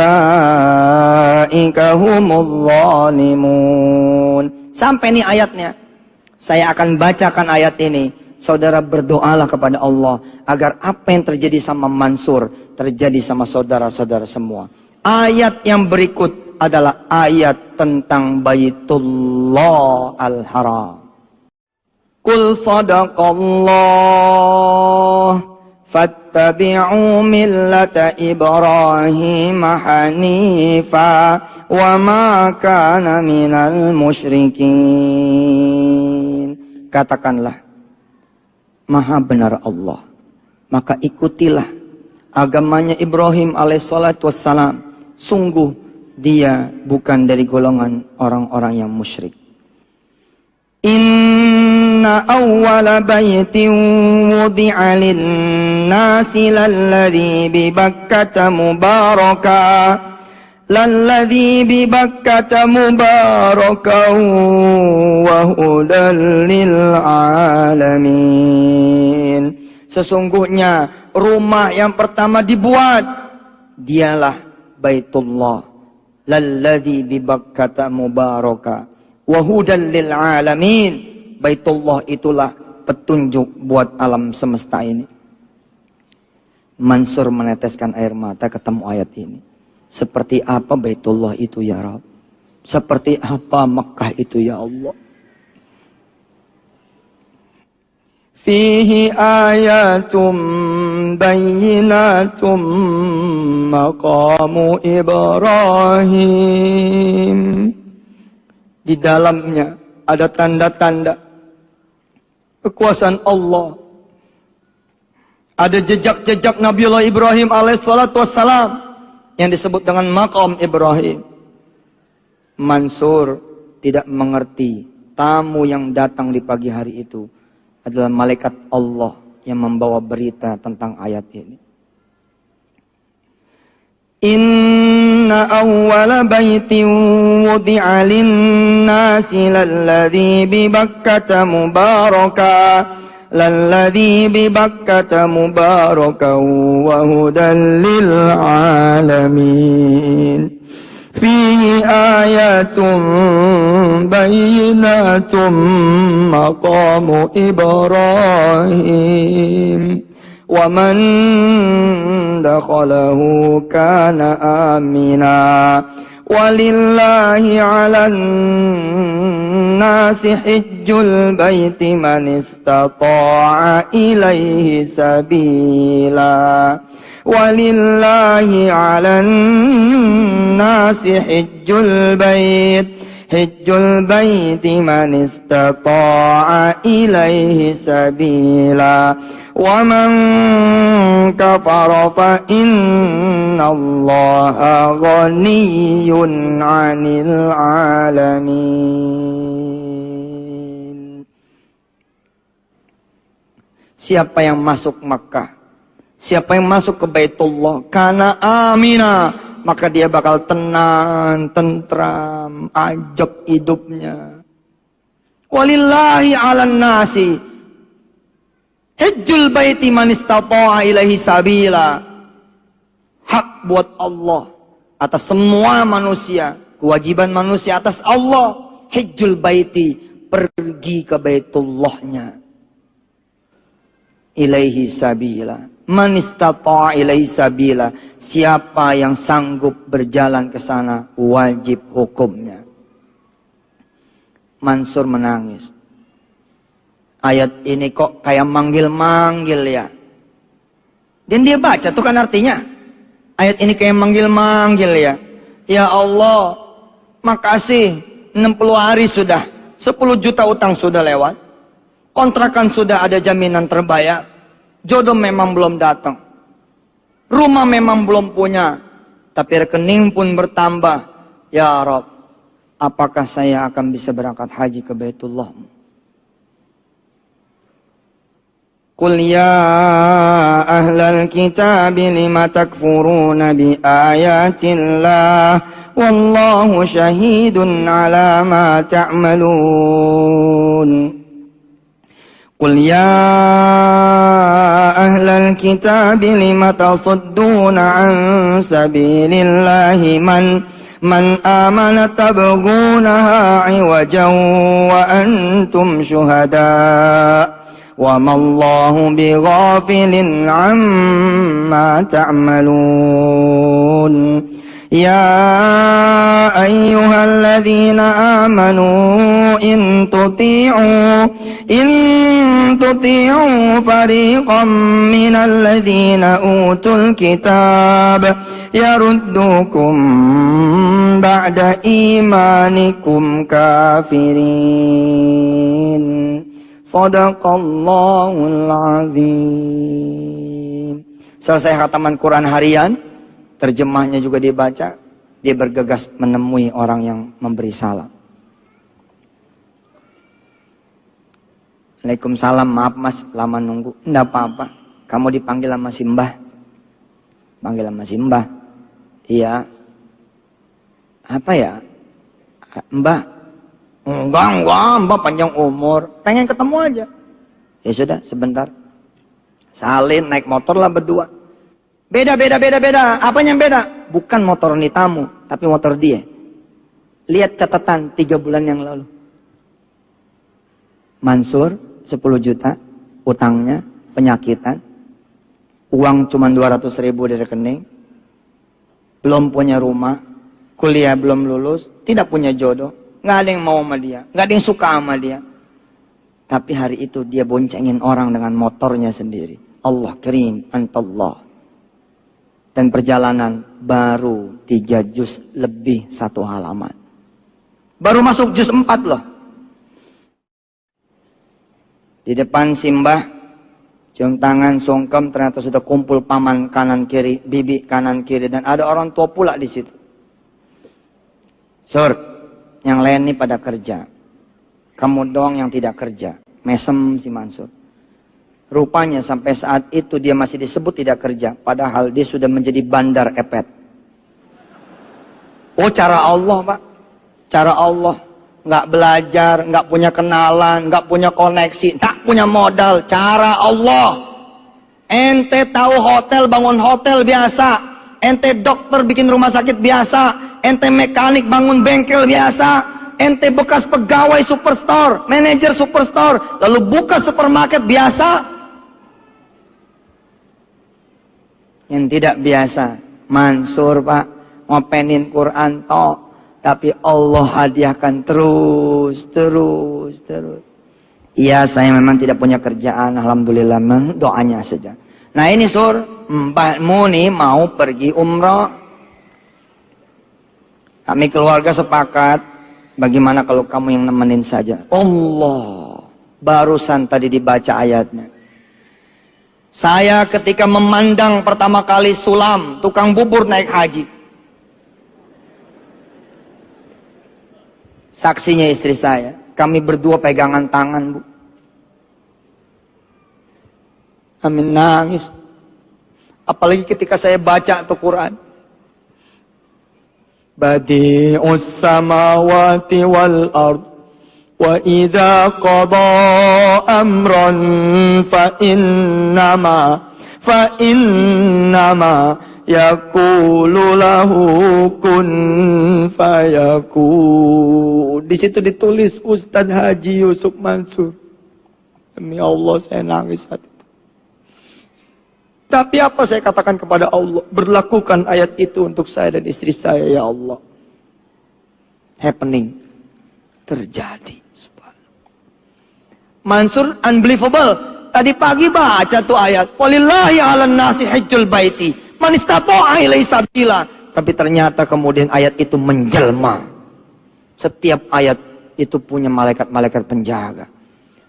humul zalimun. Sampai nih ayatnya. Saya akan bacakan ayat ini. Saudara berdoalah kepada Allah agar apa yang terjadi sama Mansur terjadi sama saudara-saudara semua. Ayat yang berikut adalah ayat tentang Baitullah Al-Haram. Qul sadaqallah fattabi'u millata Ibrahim hanifa wa ma kana minal musyrikin. Katakanlah, Maha benar Allah, maka ikutilah agamanya Ibrahim alaihissalatu wassalam. Sungguh dia bukan dari golongan orang-orang yang musyrik. Inna awwala baitin wudi'a lin-nasi lalladhi bi Bakkata mubarakan wa hudan lil alamin. Sesungguhnya rumah yang pertama dibuat dialah Baitullah lalladzi bi Bakkata mubaraka wa hudan lil alamin. Baitullah itulah petunjuk buat alam semesta ini. Mansur meneteskan air mata ketemu ayat ini. Seperti apa Baitullah itu ya Rabb? Seperti apa Mekah itu ya Allah? Fihi ayatum bayyinatum maqamu Ibrahim. Di dalamnya ada tanda-tanda kekuasaan Allah. Ada jejak-jejak Nabiullah Ibrahim alaihissalatu wassalam yang disebut dengan maqam Ibrahim. Mansur tidak mengerti tamu yang datang di pagi hari itu adalah malaikat Allah yang membawa berita tentang ayat ini. Inna awwala baitin wudi'a lin-nasi lalladhi bi Bakkata mubarakan wa hudan lil alamin. Fihi ayatun bayyinatun maqamu Ibrahim wa man dakhalahu kana amina walillahi 'alan nasi hajjul baiti man istata'a ilaihi sabila walillahi 'alan nasi hajjul baiti man istata'a ilaihi sabila wa man kafara fa innallaha ghaniyyun 'anil 'alamin. Siapa yang masuk Makkah, siapa yang masuk ke Baitullah kana amina, maka dia bakal tenang, tentram, ajak hidupnya. Walillahi 'alan nasi hajjul baiti man istata'a ilaihi sabila. Hak buat Allah atas semua manusia, kewajiban manusia atas Allah hajjul baiti, pergi ke Baitullahnya. Ilaihi sabila. Man istata'a ilaihi sabila, siapa yang sanggup berjalan ke sana wajib hukumnya. Mansur menangis. Ayat ini kok kayak manggil-manggil ya. Dan dia baca tuh kan artinya. Ayat ini kayak manggil-manggil ya. Ya Allah, makasih 60 hari sudah. 10 juta utang sudah lewat. Kontrakan sudah ada jaminan terbayar. Jodoh memang belum datang. Rumah memang belum punya. tapi rekening pun bertambah. Ya Rabb, apakah saya akan bisa berangkat haji ke Baitullah? Qul ya ahlal kitab lima takfuruna bi ayatillah wallahu syahidun ala ma ta'malun. Qul ya ahlal kitab lima tasudduna an sabilillahi man amana tabghunaha iwajan wa antum syuhada wa mallahu bighafilin amma ta'malun. Ya ayyuhalladzina amanu in tuti'u fariqam minal ladzina utul kitab yaruddukum ba'da imanikum kafirin. Shadaqallahul azim. Selesai khataman Quran harian, terjemahnya juga dibaca, dia bergegas menemui orang yang memberi salam. Waalaikumsalam, maaf mas, lama nunggu. Enggak apa-apa, kamu dipanggil sama Simbah. Panggil sama Simbah. Iya. Apa ya? Mbah. Enggak, Mbah panjang umur. Pengen ketemu aja. Ya sudah, sebentar. Salin, naik motor lah berdua. Beda. Apanya yang beda? Bukan motor ini tamu, tapi motor dia. Lihat catatan 3 bulan yang lalu. Mansur 10 juta, utangnya, penyakitan. Uang cuma 200.000 di rekening. Belum punya rumah, kuliah belum lulus, tidak punya jodoh. Nggak ada yang mau sama dia, nggak ada yang suka sama dia. Tapi hari itu dia boncengin orang dengan motornya sendiri. Allah karim, antallah. Dan perjalanan baru 3 juz lebih 1 halaman. Baru masuk juz 4 loh. Di depan Simbah, cium tangan, sungkem, ternyata sudah kumpul paman kanan kiri, bibi kanan kiri, dan ada orang tua pula di situ. Sur, yang lain nih pada kerja. Kamu doang yang tidak kerja. Mesem si Mansur. Rupanya sampai saat itu dia masih disebut tidak kerja, padahal dia sudah menjadi bandar epet. Oh, cara Allah, Pak. Cara Allah. Nggak belajar, nggak punya kenalan, nggak punya koneksi, tak punya modal. Cara Allah. Ente tahu hotel, bangun hotel biasa. Ente dokter bikin rumah sakit biasa. Ente mekanik bangun bengkel biasa. Ente bekas pegawai superstore, manajer superstore, lalu buka supermarket biasa. Yang tidak biasa, Mansur Pak, ngopenin Quran toh, tapi Allah hadiahkan terus. Iya, saya memang tidak punya kerjaan, alhamdulillah, doanya saja. Nah ini Sur, mbakmu nih mau pergi umroh. Kami keluarga sepakat, bagaimana kalau kamu yang nemenin saja? Allah, barusan tadi dibaca ayatnya. Saya ketika memandang pertama kali Sulam, tukang bubur naik haji. Saksinya istri saya, kami berdua pegangan tangan, Bu. Kami nangis. Apalagi ketika saya baca tuh Quran. Badi'us samawati wal ard wa idza qada amran fa innama yaqulu lahu kun fayakun. Di situ ditulis Ustadz Haji Yusuf Mansur. Demi Allah saya nangis saat itu. Tapi apa saya katakan kepada Allah? Berlakukan ayat itu untuk saya dan istri saya, ya Allah. Happening. Terjadi. Mansur unbelievable. Tadi pagi baca tuh ayat. Walillahi 'alan nasi hajjul baiti man istata'a ilaihi sabila. Tapi ternyata kemudian ayat itu menjelma. Setiap ayat itu punya malaikat-malaikat penjaga.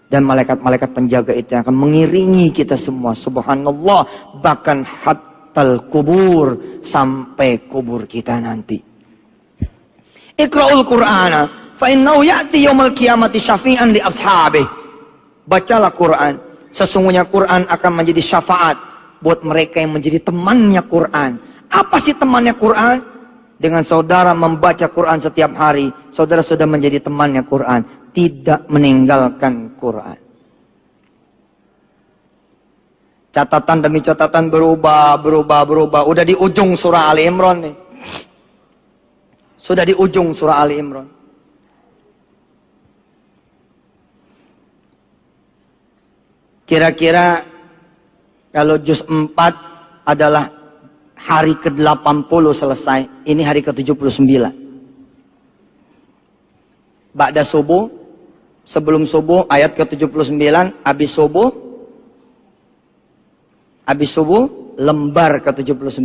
Dan malaikat-malaikat penjaga itu yang akan mengiringi kita semua. Subhanallah. Bahkan hattal kubur, sampai kubur kita nanti. Iqra'ul Qur'ana fa innahu ya'ti yaumil qiyamati syafi'an li ashabih. Bacalah Quran, sesungguhnya Quran akan menjadi syafaat buat mereka yang menjadi temannya Quran. Apa sih temannya Quran? Dengan saudara membaca Quran setiap hari, saudara sudah menjadi temannya Quran, tidak meninggalkan Quran. Catatan demi catatan berubah. Udah di ujung surah Ali Imran nih. Sudah di ujung surah Ali Imran. Kira-kira kalau juz 4 adalah hari ke-80 selesai. Ini hari ke-79. Ba'da subuh, sebelum subuh ayat ke-79, habis subuh lembar ke-79.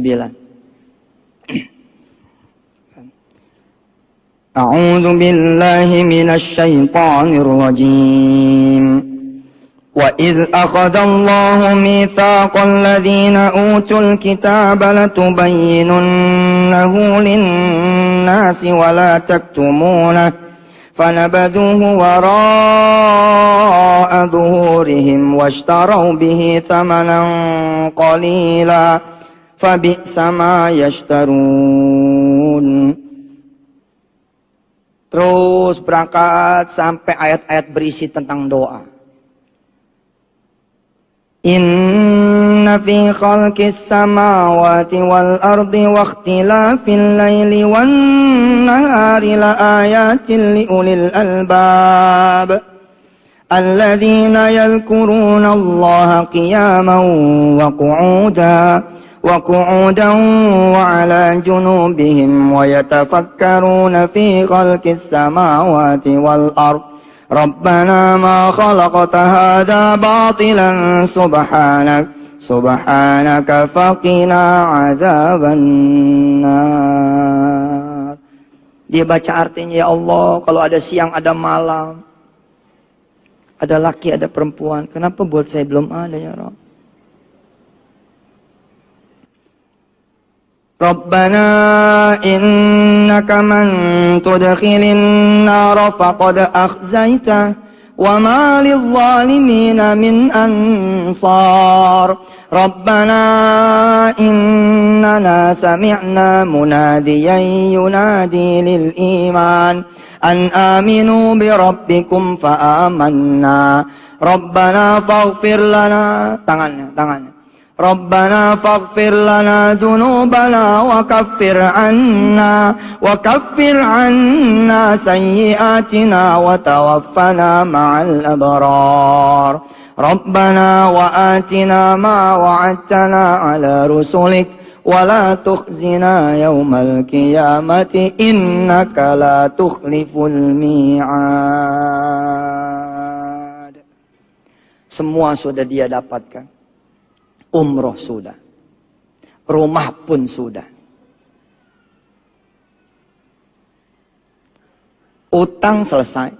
A'udzu billahi minasy syaithanir rajim. وَإِذْ أَخَذَ اللَّهُ مِيثَاقَ الَّذِينَ أُوتُوا الْكِتَابَ لَتُبَيِّنُنَّهُ لِلنَّاسِ وَلَا تَكْتُمُونَهُ فَنَبَذُوهُ وَرَاءَ ظُهُورِهِمْ وَاشْتَرَوْا بِهِ ثَمَنًا قَلِيلًا فَبِئْسَ مَا يَشْتَرُونَ. Terus berangkat sampai ayat-ayat berisi tentang doa. Inna fi khalqis samawati wal ardi wa ikhtilafil laili wan nahari la ayatin li ulil albab alladzina yadhkuruna Allaha qiyaman wa qu'udan wa ala junubihim wa yatafakkaruna fi khalqis samawati wal ardi Rabbana ma khalaqta hadha batilan subhanaka faqina adzaban nar. Dia baca artinya, ya Allah, kalau ada siang ada malam, ada laki ada perempuan, kenapa buat saya belum ada ya Rabb? Rabbana innaka man tudkhilin nar faqad akhzaita wa ma lidh-dhalimina min ansar. Rabbana innana sami'na munadiyan yunadi lil iman an aminu bi rabbikum fa amanna. Rabbana faghfir lana, tangannya. Rabbana faghfir lana dhunubana wa kaffir anna sayyi'atina wa tawaffana ma'al abrar. Rabbana wa atina ma wa'adtana ala rusulik wa la tukhzina yawmal qiyamati innaka la tukhliful mi'ad. Semua sudah dia dapatkan. Umroh sudah, rumah pun sudah, utang selesai,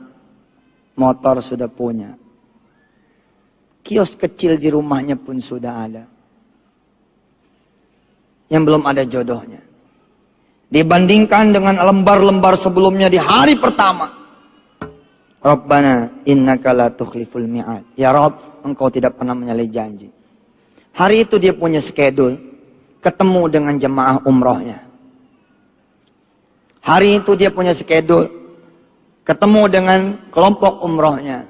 motor sudah punya, kios kecil di rumahnya pun sudah ada. Yang belum ada jodohnya, dibandingkan dengan lembar-lembar sebelumnya di hari pertama. Rabbana innaka la tukhliful mi'ad. Ya Rabb, engkau tidak pernah menyalahi janji. Hari itu dia punya schedule, ketemu dengan jemaah umrohnya. Hari itu dia punya schedule, ketemu dengan kelompok umrohnya.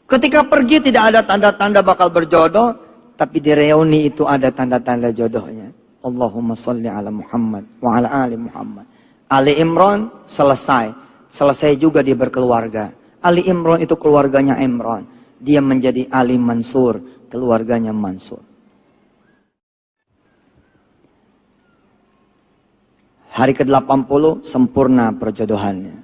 Ketika pergi tidak ada tanda-tanda bakal berjodoh, tapi di reuni itu ada tanda-tanda jodohnya. Allahumma sholli ala Muhammad wa ala ali Muhammad. Ali Imran selesai juga dia berkeluarga. Ali Imran itu keluarganya Imran. Dia menjadi Ali Mansur, keluarganya Mansur. Hari ke-80 sempurna perjodohannya.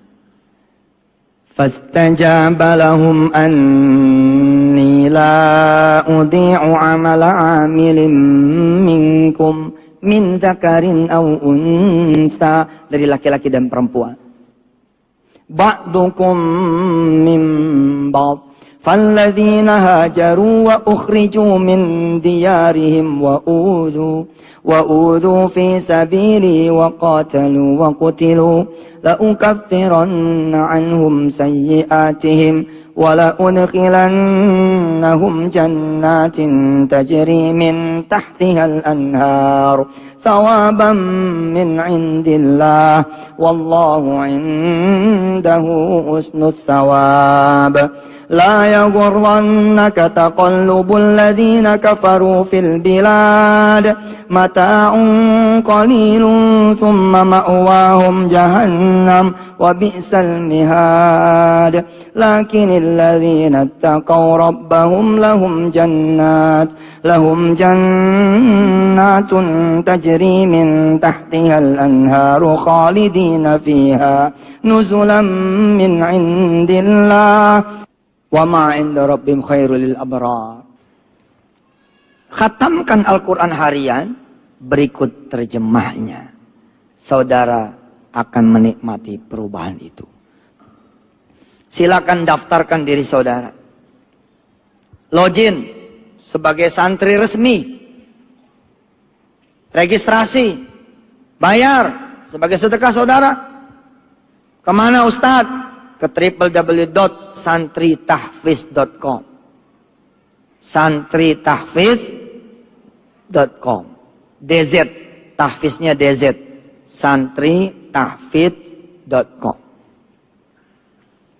Fastajaba lahum anni la udhi'u amala 'amilin minkum min dzakarin aw untha, dari laki-laki dan perempuan. Ba'dukum min ba'd فالذين هاجروا وأخرجوا من ديارهم وأوذوا في سبيلي وقاتلوا وقتلوا لأكفرن عنهم سيئاتهم ولأدخلنهم جنات تجري من تحتها الأنهار ثوابا من عند الله والله عنده حسن الثواب لا يغرنك تقلب الذين كفروا في البلاد متاع قليل ثم مأواهم جهنم وبئس المهاد لكن الذين اتقوا ربهم لهم جنات تجري من تحتها الأنهار خالدين فيها نزلا من عند الله وما عند ربهم خير للأبرار. Khatamkan Al-Quran harian, berikut terjemahnya. Saudara akan menikmati perubahan itu. Silakan daftarkan diri saudara. Login sebagai santri resmi. Registrasi. Bayar sebagai sedekah saudara. Kemana Ustadz? Ke www.santritahfiz.com. Santritahfiz.com. DZ, tahfiznya DZ. Santritahfiz.com.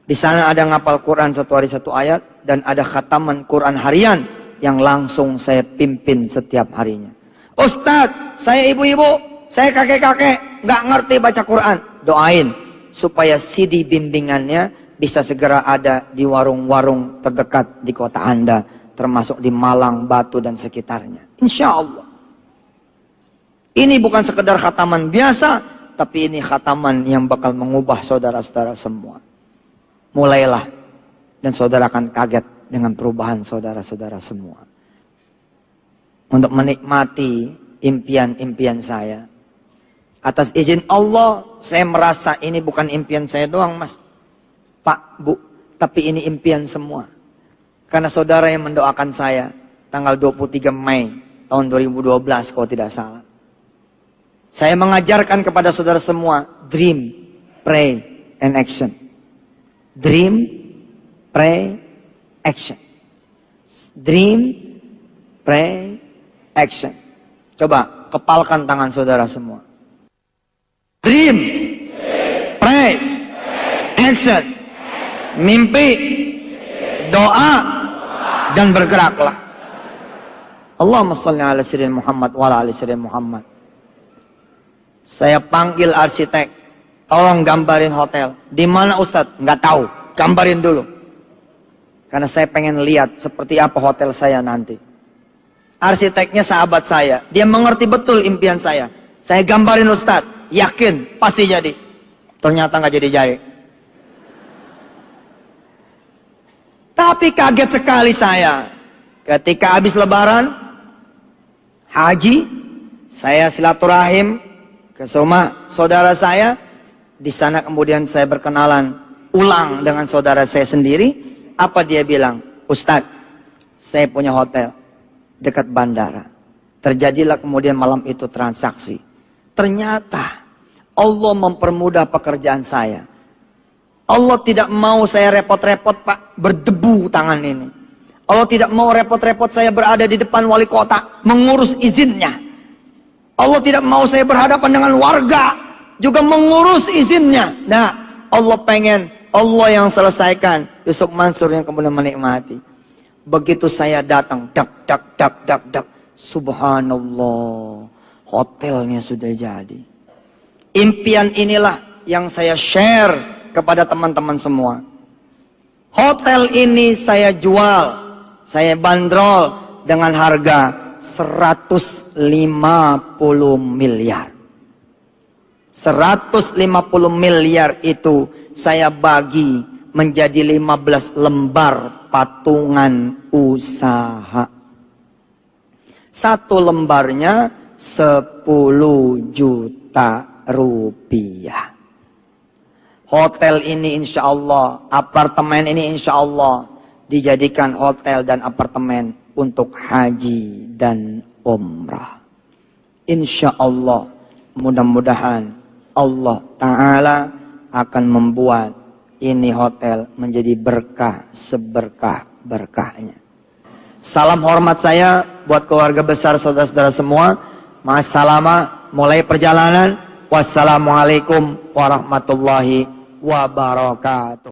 Di sana ada ngapal Quran satu hari satu ayat dan ada khataman Quran harian yang langsung saya pimpin setiap harinya. Ustadz, saya ibu-ibu, saya kakek-kakek, nggak ngerti baca Quran. Doain supaya CD bimbingannya bisa segera ada di warung-warung terdekat di kota Anda, termasuk di Malang, Batu, dan sekitarnya. Insya Allah. Ini bukan sekedar khataman biasa, tapi ini khataman yang bakal mengubah saudara-saudara semua. Mulailah, dan saudara akan kaget dengan perubahan saudara-saudara semua. Untuk menikmati impian-impian saya. Atas izin Allah, saya merasa ini bukan impian saya doang, Mas. Pak, Bu, tapi ini impian semua. Karena saudara yang mendoakan saya tanggal 23 Mei tahun 2012 kalau tidak salah. Saya mengajarkan kepada saudara semua, dream, pray, and action. Dream, pray, action. Dream, pray, action. Coba kepalkan tangan saudara semua. Dream, pray, action. Mimpi, doa, dan bergeraklah. Allahumma sholli ala sayyidina Muhammad wa ala ali sayyidina Muhammad. Saya panggil arsitek, tolong gambarin hotel. Di mana Ustadz? Nggak tahu, gambarin dulu. Karena saya pengen lihat seperti apa hotel saya nanti. Arsiteknya sahabat saya, dia mengerti betul impian saya. Saya gambarin Ustadz. Yakin pasti jadi. Ternyata nggak jadi. Tapi kaget sekali saya ketika habis lebaran haji, saya silaturahim ke rumah saudara saya. Di sana kemudian saya berkenalan ulang dengan saudara saya sendiri. Apa dia bilang? Ustadz, saya punya hotel dekat bandara. Terjadilah kemudian malam itu transaksi. Ternyata Allah mempermudah pekerjaan saya. Allah tidak mau saya repot-repot, Pak, berdebu tangan ini. Allah tidak mau repot-repot saya berada di depan wali kota mengurus izinnya. Allah tidak mau saya berhadapan dengan warga juga mengurus izinnya. Nah, Allah pengen, Allah yang selesaikan. Yusuf Mansur yang kemudian menikmati. Begitu saya datang, dak. Subhanallah, hotelnya sudah jadi. Impian inilah yang saya share kepada teman-teman semua. Hotel ini saya jual, saya bandrol dengan harga 150 miliar. 150 miliar itu saya bagi menjadi 15 lembar patungan usaha. Satu lembarnya 10 juta rupiah. Hotel ini insya Allah, apartemen ini insya Allah dijadikan hotel dan apartemen untuk haji dan umrah. Insya Allah, mudah-mudahan Allah Ta'ala akan membuat ini hotel menjadi berkah seberkah-berkahnya. Salam hormat saya buat keluarga besar saudara-saudara semua. Ma'assalamah, mulai perjalanan. Wassalamualaikum warahmatullahi wabarakatuh.